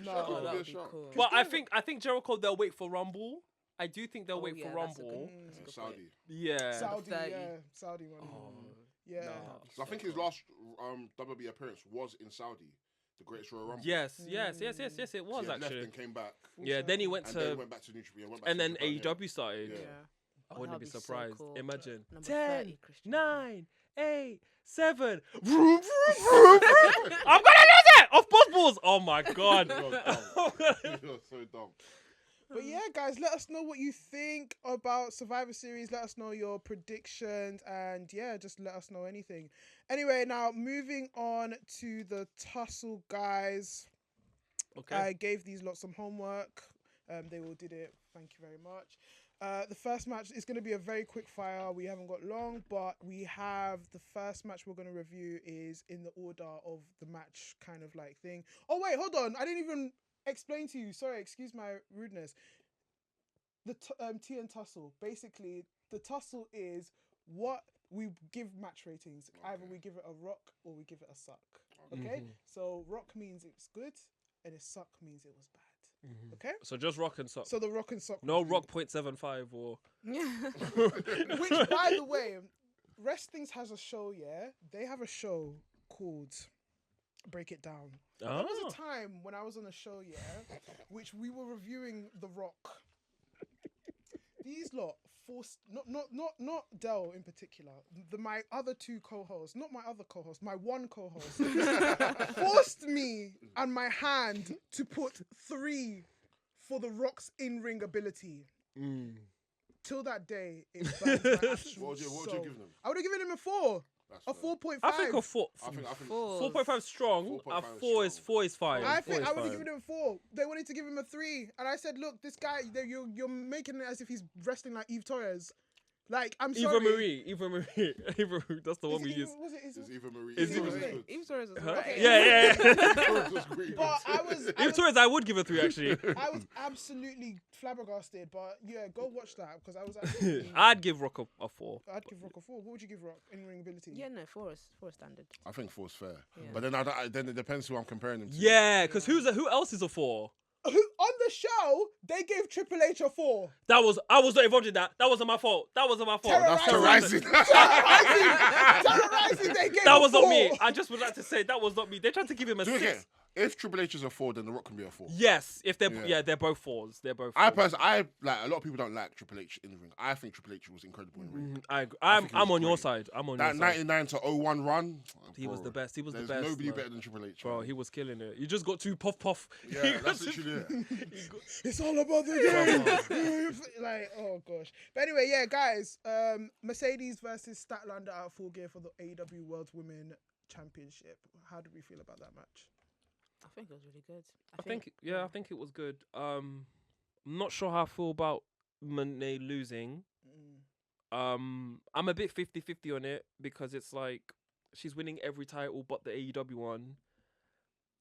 No. Oh, that Yeah, would be sure. cool. But I think Jericho they'll wait for Rumble. I do think they'll Oh, wait yeah, for that's a Rumble. good- that's a good Saudi. point. Yeah. Saudi, 30. yeah, Saudi one. Oh, Yeah. nah. So I think his last WWE appearance was in Saudi, the Greatest Royal Rumble. Yes, it was He had left actually. and came back, Yeah, then he went and then to, went back to New Japan. Went back and to then Japan, yeah. AEW started. Yeah. Yeah. I Oh, wouldn't that'd be be so surprised. cool. Imagine. Number 10, 30, Christian. 9, 8, 7. Vroom, vroom, vroom, vroom. I'm gonna lose it off both balls. Oh my god. You're so dumb. But yeah, guys, let us know what you think about Survivor Series. Let us know your predictions, and yeah, just let us know anything. Anyway, now moving on to the Tussle guys. Okay. I gave these lots some homework. They all did it. Thank you very much. The first match is going to be a very quick fire. We haven't got long, but we have the first match we're going to review is in the order of the match kind of like thing. Oh, wait, hold on. I didn't even explain to you. Sorry, excuse my rudeness. The T and Tussle. Basically, the Tussle is what we give match ratings. Okay. Either we give it a rock or we give it a suck. Okay? So rock means it's good and a suck means it was bad. Okay? So just rock and sock. So the rock and sock. No rock 0.75 or... Which, by the way, Wrestlings has a show, yeah? They have a show called Break It Down. There was a time when I was on a show, yeah, which we were reviewing The Rock. These lot forced, not Del in particular, my other two co-hosts, not my other co-host, my one co-host, forced me and my hand to put 3 for The Rock's in-ring ability. Till that day, it burns my actual What would you give them? I would have given him a 4. That's A fair. 4.5. I think a 4. I think 4.5 strong. 4.5 A 4 is fine. I think 4 is I would have fine. given him 4. They wanted to give him a 3, and I said, "Look, this guy, you're making it as if he's wrestling like Eve Torres. Like, I'm sorry." Eva Marie. That's the one we use. It's Eva Marie. Is Eva Eva Marie. Marie. Eve Torres was Huh? right. Yeah. But I was Eva Torres, I would give a 3 actually. I was absolutely flabbergasted. But yeah, go watch that because I was actually. I'd give Rock a 4. I'd give Rock a 4. What would you give Rock in ring ability? Yeah, no, 4 is standard. I think 4's fair. Yeah. But then it depends who I'm comparing him to. Yeah, because who else is a 4? Who on the show they gave Triple H a 4. I was not involved in that. That wasn't my fault. That's terrorizing. Terrorizing. They gave That a was not 4. me. I just would like to say that was not me. They tried to give him a 6. If Triple H is a 4, then The Rock can be a 4. Yes, if they're they're both 4s. They're both. I 4s. personally, like a lot of people don't like Triple H in the ring. I think Triple H was incredible in the ring. I agree. I think he I'm was on your great. side. I'm on That your side. 99 to 01 run, He was bro, the best. He was the there's best. nobody man. better than Triple H. Bro, man. he was killing it. You just got too puff. Yeah, that's literally it. It's all about the game. Like, oh gosh. But anyway, yeah, guys. Mercedes versus Statlander out of Full Gear for the AEW World Women Championship. How do we feel about that match? I think it was really good. I think it was good. I'm not sure how I feel about Mone losing. I'm a bit 50-50 on it because it's like she's winning every title but the AEW one.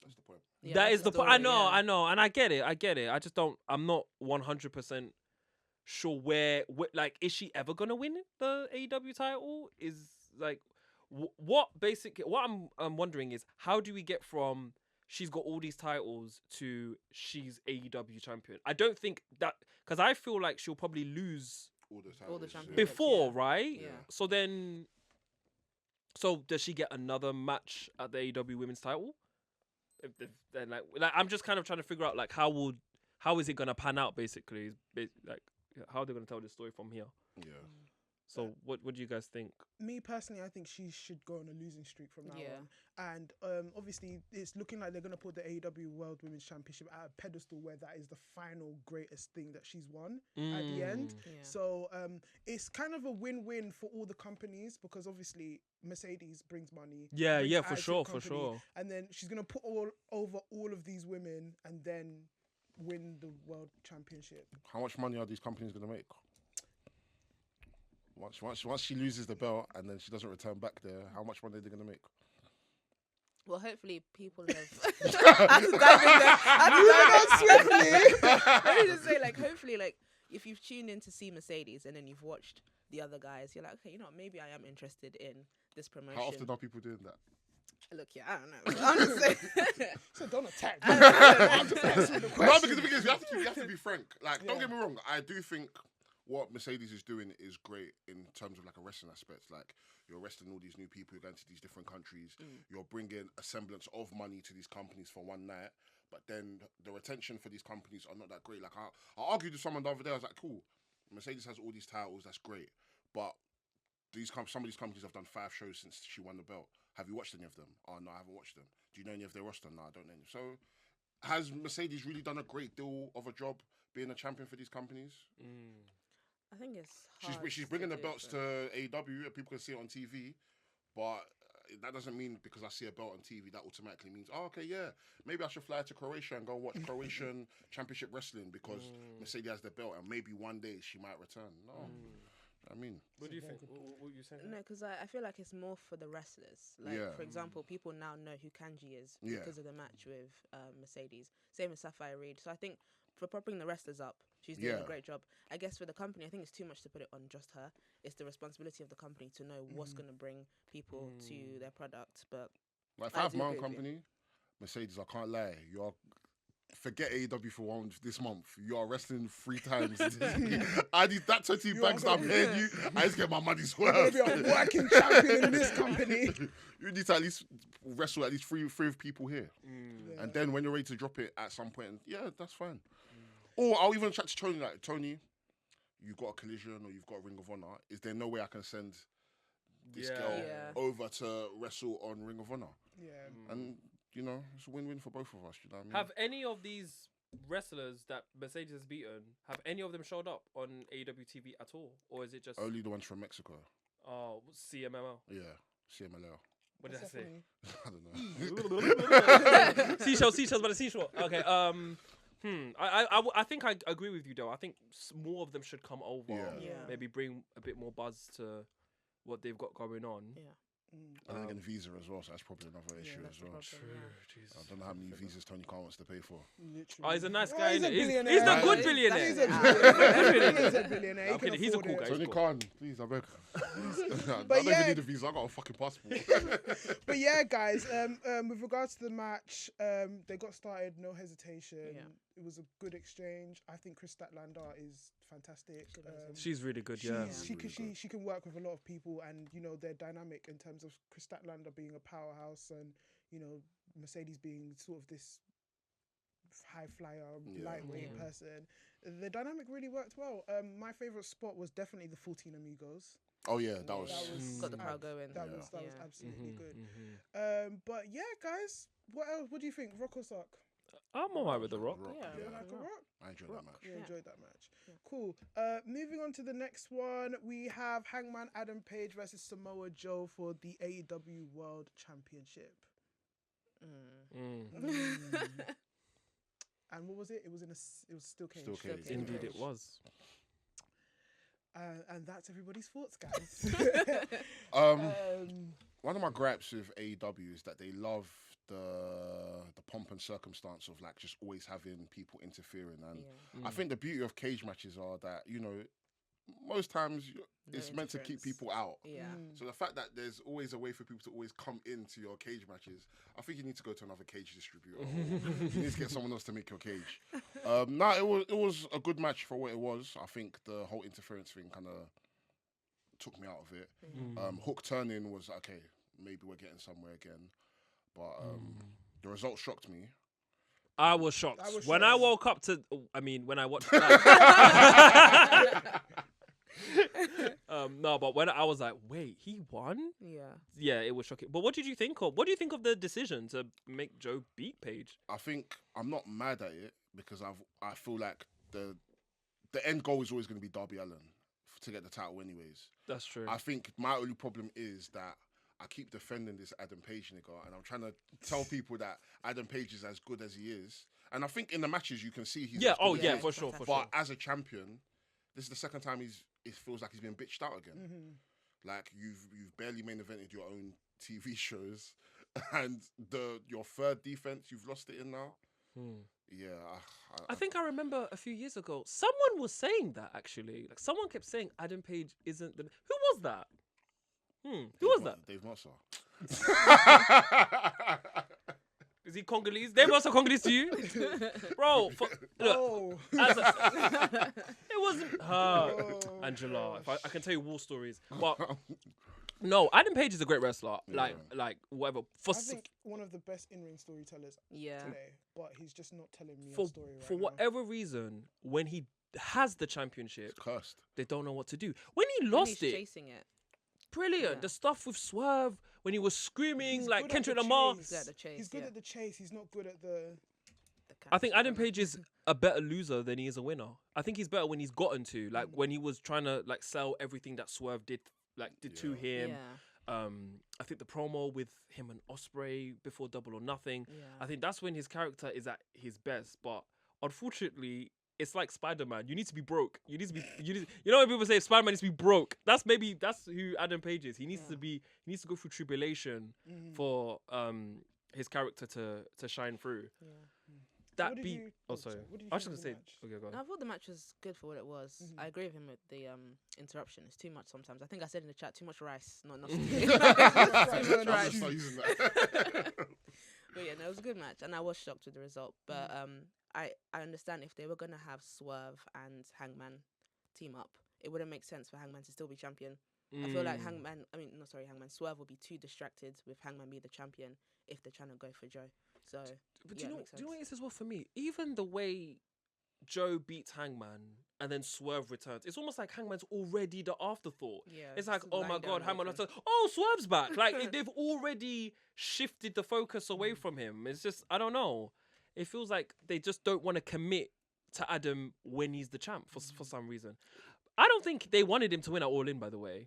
That's the point. Yeah, that that's is the point. story, I know, and I get it. I just don't. I'm not 100% sure where. Like, is she ever gonna win the AEW title? Is like what basically what I'm wondering is how do we get from she's got all these titles to she's AEW champion? I don't think that because I feel like she'll probably lose All the championships. before, Yeah. right? Yeah. So does she get another match at the AEW Women's title? If then like I'm just kind of trying to figure out like how is it gonna pan out basically? Like how are they gonna tell this story from here? Yeah. So what do you guys think? Me personally, I think she should go on a losing streak from now on. And obviously, it's looking like they're going to put the AEW World Women's Championship at a pedestal where that is the final greatest thing that she's won at the end. Yeah. So it's kind of a win-win for all the companies because obviously Mercedes brings money. Yeah, brings yeah, for eyes to sure, the for company, sure. And then she's going to put over all of these women and then win the World Championship. How much money are these companies going to make? Once she loses the belt and then she doesn't return back there, how much money are they going to make? Well, hopefully people have. I had to dive in there. Let me just say, like, hopefully, like, if you've tuned in to see Mercedes and then you've watched the other guys, you're like, okay, you know what, maybe I am interested in this promotion. How often are people doing that? Look, yeah, I don't know. I'm just saying. So don't attack. No, because the thing is, you have to be frank. Like, don't get me wrong. I do think what Mercedes is doing is great in terms of like a wrestling aspect. Like, you're wrestling all these new people, you're going to these different countries, you're bringing a semblance of money to these companies for one night, but then the retention for these companies are not that great. Like, I argued with someone the other day, I was like, cool, Mercedes has all these titles, that's great, but some of these companies have done 5 shows since she won the belt. Have you watched any of them? Oh, no, I haven't watched them. Do you know any of their roster? No, I don't know any. So, has Mercedes really done a great deal of a job being a champion for these companies? I think it's hard She's bringing to the do, belts but- to AEW and people can see it on TV, but that doesn't mean because I see a belt on TV that automatically means, oh, okay, yeah, maybe I should fly to Croatia and go watch Croatian Championship Wrestling because Mercedes has the belt and maybe one day she might return. No. I mean, what do you think? What you saying? No, because I feel like it's more for the wrestlers. Like, for example, people now know who Kanji is because of the match with Mercedes. Same with Sapphire Reed. So I think for propping the wrestlers up, she's doing a great job. I guess for the company, I think it's too much to put it on just her. It's the responsibility of the company to know what's going to bring people to their product. But like if I have my own company, Mercedes, I can't lie, forget AEW for this month. You are wrestling 3 times. I need that 20 bags I'm paying you. I just get my money's worth. You're going to be a working champion in this company. You need to at least wrestle at least three people here. And then when you're ready to drop it at some point, that's fine. Or I'll even chat to Tony, like, Tony, you've got a Collision or you've got a Ring of Honor. Is there no way I can send this girl over to wrestle on Ring of Honor? Yeah. And, it's a win-win for both of us. You know what I mean? Have any of these wrestlers that Mercedes has beaten, have any of them showed up on AEW TV at all? Or is it just... Only the ones from Mexico. Oh, CMLL? Yeah, CMLL. What did I say? I don't know. Seashells by the seashore. Okay, I think I agree with you though. I think more of them should come over. Maybe bring a bit more buzz to what they've got going on. Yeah. And then getting visa as well, so that's probably another issue as well. True. I don't know how many visas Tony Khan wants to pay for. Literally. Oh, he's a nice guy. He's a billionaire. He's the good billionaire. He's a billionaire. He can He's a afford cool it. guy. Tony Khan, please, I beg. I But don't even need a visa. I got a fucking passport. But yeah, guys, with regards to the match, they got started, no hesitation. Yeah. It was a good exchange. I think Kris Statlander is fantastic. She's really good, She can work with a lot of people, and they're dynamic in terms of Kris Statlander being a powerhouse, and Mercedes being sort of this high flyer, lightweight person. The dynamic really worked well. My favorite spot was definitely the 14 Amigos. Oh yeah, that was got the crowd going. That was absolutely good. But yeah, guys, what else? What do you think, Rock or Sock? I'm alright with the Rock. Yeah, like a Rock. I enjoyed that match. You enjoyed that match. Yeah. Cool. Moving on to the next one, we have Hangman Adam Page versus Samoa Joe for the AEW World Championship. And what was it? It was it was steel cage. Steel cage. Indeed, it was. And that's everybody's thoughts, guys. One of my gripes with AEW is that they love the pomp and circumstance of like just always having people interfering, and I think the beauty of cage matches are that most times it's meant to keep people out. So the fact that there's always a way for people to always come into your cage matches, I think you need to go to another cage distributor. Or you need to get someone else to make your cage. It was a good match for what it was. I think the whole interference thing kind of took me out of it. Hook turning was okay. Maybe we're getting somewhere again, but the result shocked me. I was shocked when I woke up to. When I watched. No, but when I was like, wait, he won? Yeah, it was shocking. But what did you think of? What do you think of the decision to make Joe beat Page? I think I'm not mad at it because I feel like the end goal is always going to be Darby Allin to get the title, anyways. That's true. I think my only problem is that I keep defending this Adam Page nigga, and I'm trying to tell people that Adam Page is as good as he is. And I think in the matches you can see he's for sure. But as a champion, this is the second time it feels like he's been bitched out again. Like you've barely main evented your own TV shows, and your third defense you've lost it in now. Yeah, I think I remember a few years ago someone was saying that actually. Like someone kept saying Adam Page isn't the. Who was that? Who was that? Dave Mercer. Is he Congolese? Dave Mercer Congolese to you? Bro, look, it wasn't her. Angela. If I can tell you war stories. But no, Adam Page is a great wrestler. Like whatever. I think one of the best in-ring storytellers today. But he's just not telling me a story right for whatever reason, when he has the championship, it's cursed. They don't know what to do. When he lost he's chasing it. Brilliant. Yeah. The stuff with Swerve when he was screaming he's like Kendrick Lamar. He's good at the chase. He's good at the chase. He's not good at the I think Adam Page is a better loser than he is a winner. I think he's better when he's gotten to, like when he was trying to like sell everything that Swerve did to him. I think the promo with him and Osprey before Double or Nothing. Yeah. I think that's when his character is at his best. But unfortunately, it's like Spider-Man. You need to be broke. You know when people say Spider-Man needs to be broke. That's who Adam Page is. He needs to go through tribulation for his character to shine through. Yeah. That What did beat. you- Oh, oh, sorry. sorry. What did you I was think just of gonna the say. match? Okay, go on. No, I thought the match was good for what it was. I agree with him with the interruption. It's too much sometimes. I think I said in the chat, too much rice, not enough steak. Too much I'll rice. just start using that. But yeah, no, it was a good match, and I was shocked with the result. But I understand if they were gonna have Swerve and Hangman team up, it wouldn't make sense for Hangman to still be champion. I feel like Hangman. Swerve will be too distracted with Hangman being the champion if they're trying to go for Joe. So, But yeah, do it you makes know what sense. it is as well for me? Even the way Joe beats Hangman and then Swerve returns, it's almost like Hangman's already the afterthought. Yeah, It's like, it's oh my lying God, down Hangman apron. returns. Oh, Swerve's back. Like they've already shifted the focus away from him. It's just, I don't know. It feels like they just don't want to commit to Adam when he's the champ for some reason. I don't think they wanted him to win at All In, by the way.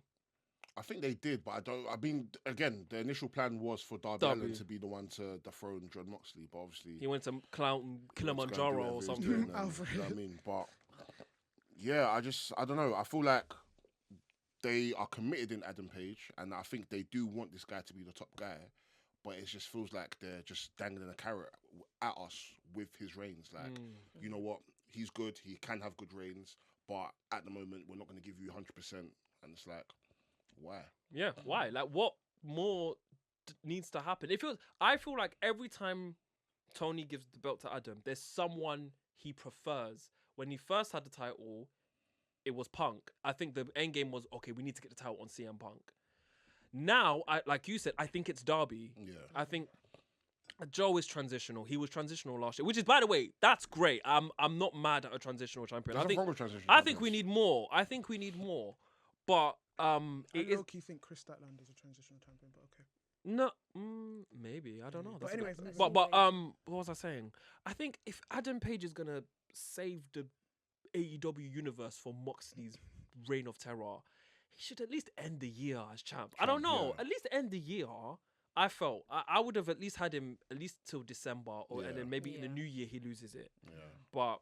I think they did, but I mean, again, the initial plan was for Darby Darby. Allin to be the one to dethrone John Moxley, but obviously He went to he wants to go and do Kilimanjaro or whatever he's something. doing and, you know what I mean? But yeah, I don't know. I feel like they are committed in Adam Page, and I think they do want this guy to be the top guy, but it just feels like they're just dangling a carrot at us with his reigns. Like, you know what? He's good. He can have good reigns, but at the moment, we're not going to give you 100%. And it's like, why? Yeah, why? Like, what more needs to happen? I feel like every time Tony gives the belt to Adam, there's someone he prefers. When he first had the title, it was Punk. I think the end game was, okay, we need to get the title on CM Punk. Now, like you said, I think it's Darby. Yeah. I think Joe is transitional. He was transitional last year, which is, by the way, that's great. I'm not mad at a transitional champion. There's nothing wrong with transition I think we champions. need more. But I it is low-key think Kris Statlander is a transitional champion, but okay. no, maybe I don't know. But That's a anyway, good- moving but on. what was I saying? I think if Adam Page is gonna save the AEW universe for Moxley's reign of terror, he should at least end the year as champ. I don't know. yeah. At least end the year. I felt I would have at least had him at least till December, and Yeah. then maybe in the Yeah. new year he loses it. Yeah. But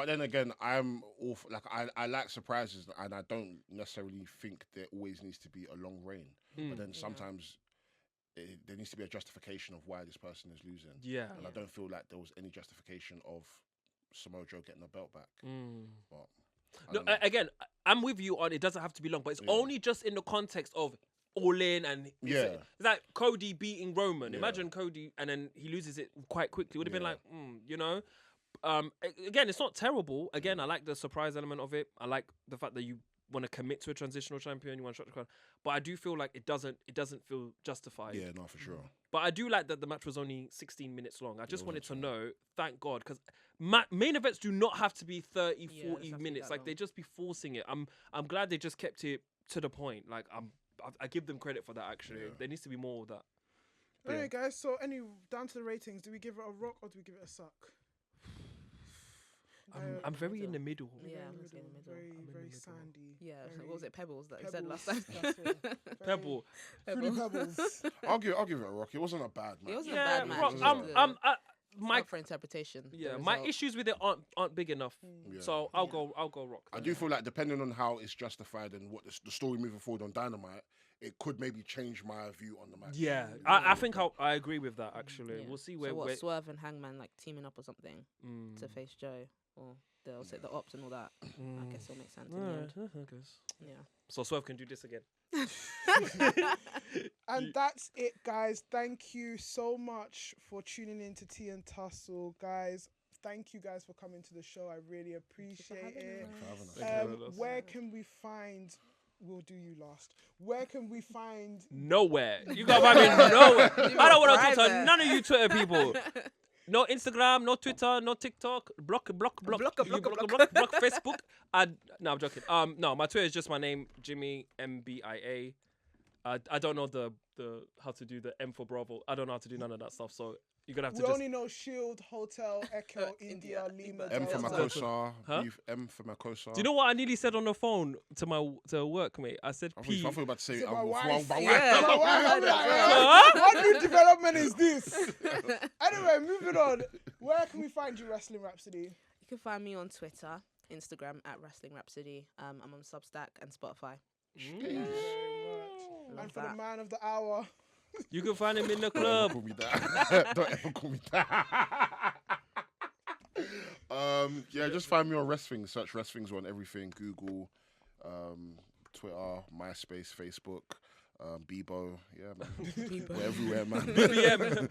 Then again, I'm all like I like surprises, and I don't necessarily think there always needs to be a long reign. But then sometimes there needs to be a justification of why this person is losing. yeah. And I don't feel like there was any justification of Samoa Joe getting the belt back. But I No, don't know. again, I'm with you on it doesn't have to be long, but it's Yeah. only just in the context of All In and it's like Cody beating Roman. Yeah. Imagine Cody and then he loses it quite quickly. It would have been Yeah. like, you know. Again, it's not terrible. Again, I like the surprise element of it. I like the fact that you want to commit to a transitional champion. You want to structure, but I do feel like it doesn't feel justified. Yeah, no, for sure. But I do like that the match was only 16 minutes long. I just it wanted to wasn't know, thank God, because main events do not have to be 30, Yeah, it 40 doesn't have to be minutes. that Like, they long. just be forcing it. I'm glad they just kept it to the point. Like, I give them credit for that, actually. Yeah. There needs to be more of that. Anyway, guys, so down to the ratings. Do we give it a rock or do we give it a suck? I'm very in the middle. Yeah, Very I'm gonna say in the middle. Very, I'm in the very middle. sandy. Yeah, very what was it? Pebbles that you said Pebbles, last time. that's it. Very Pebble. Fruity Pebbles. I'll give it a rock. It wasn't a bad match. It wasn't Yeah, a bad match. rock, it was I'm- just I'm, the- my up for interpretation. yeah, the my result. issues with it aren't big enough. Yeah. So I'll Yeah. go rock. I do feel like depending on how it's justified and what the story moving forward on Dynamite, it could maybe change my view on the match. Yeah, You know? I think I agree with that, actually. Yeah. We'll see So where. what, Swerve and Hangman like teaming up or something Mm. to face Joe, or they'll say the ops and all that. I Mm. guess it'll make sense in the end. Alright, I guess. Yeah. So Swerve can do this again. And that's it, guys. Thank you so much for tuning in to Tea and Tussle, guys. Thank you guys for coming to the show. I really appreciate having it. us. For having us. Thank you for having us. Where can we find? We'll do you last. Where can we find? Nowhere. You got find me nowhere. I don't want to talk to private. none of you Twitter people. No Instagram, no Twitter, no TikTok. Block. Block. Block Facebook. No, I'm joking. No, my Twitter is just my name, Jimmy MBIA. I don't know the how to do the M for Bravo. I don't know how to do none of that stuff. So you're gonna have to We just. only know Shield, Hotel, Echo, India, Lima. M for Delta. Makosa. Huh? M for Makosa. Do you know what I nearly said on the phone to my workmate? I said I P. thought you were about to say Is it I'm my with wife? my Yeah. wife. My wife, I'm like, Huh? what new development is this? Anyway, moving on. Where can we find you, Rasslin Rhapsody? You can find me on Twitter, Instagram at Rasslin Rhapsody. I'm on Substack and Spotify. Thank you very much. Love And for the that. man of the hour, You can find him in the Don't ever club. call me that. Don't ever call me that. Yeah, just find me on Wresthings. Search Wresthings on everything. Google, Twitter, MySpace, Facebook, Bebo. Yeah, man. We're everywhere, man.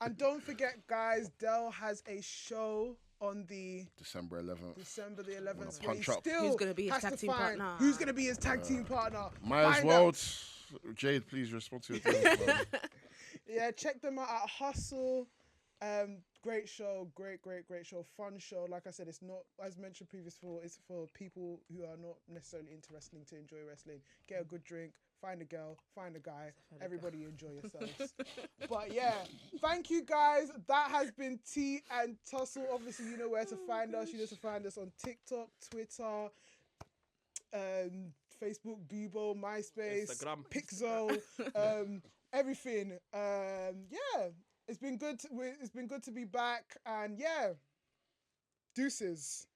and don't forget, guys, Del has a show on the December 11th. December the 11th. Wanna where he punch up. still Who's gonna be his has tag to team find partner? Who's gonna be his tag team partner? Might as Find well. out. Jade, please respond to it. Yeah, check them out at Hustle. Great show, great show, fun show. Like I said, it's not, as mentioned previously, it's for people who are not necessarily into wrestling to enjoy wrestling. Get a good drink, find a girl, find a guy, everybody enjoy yourselves. But yeah, thank you guys. That has been T and Tussle. Obviously, you know where to find us. You know to find us on TikTok, Twitter, Facebook, Bebo, MySpace, Instagram. Pixel, everything. Yeah. It's been good to be back, and yeah, deuces.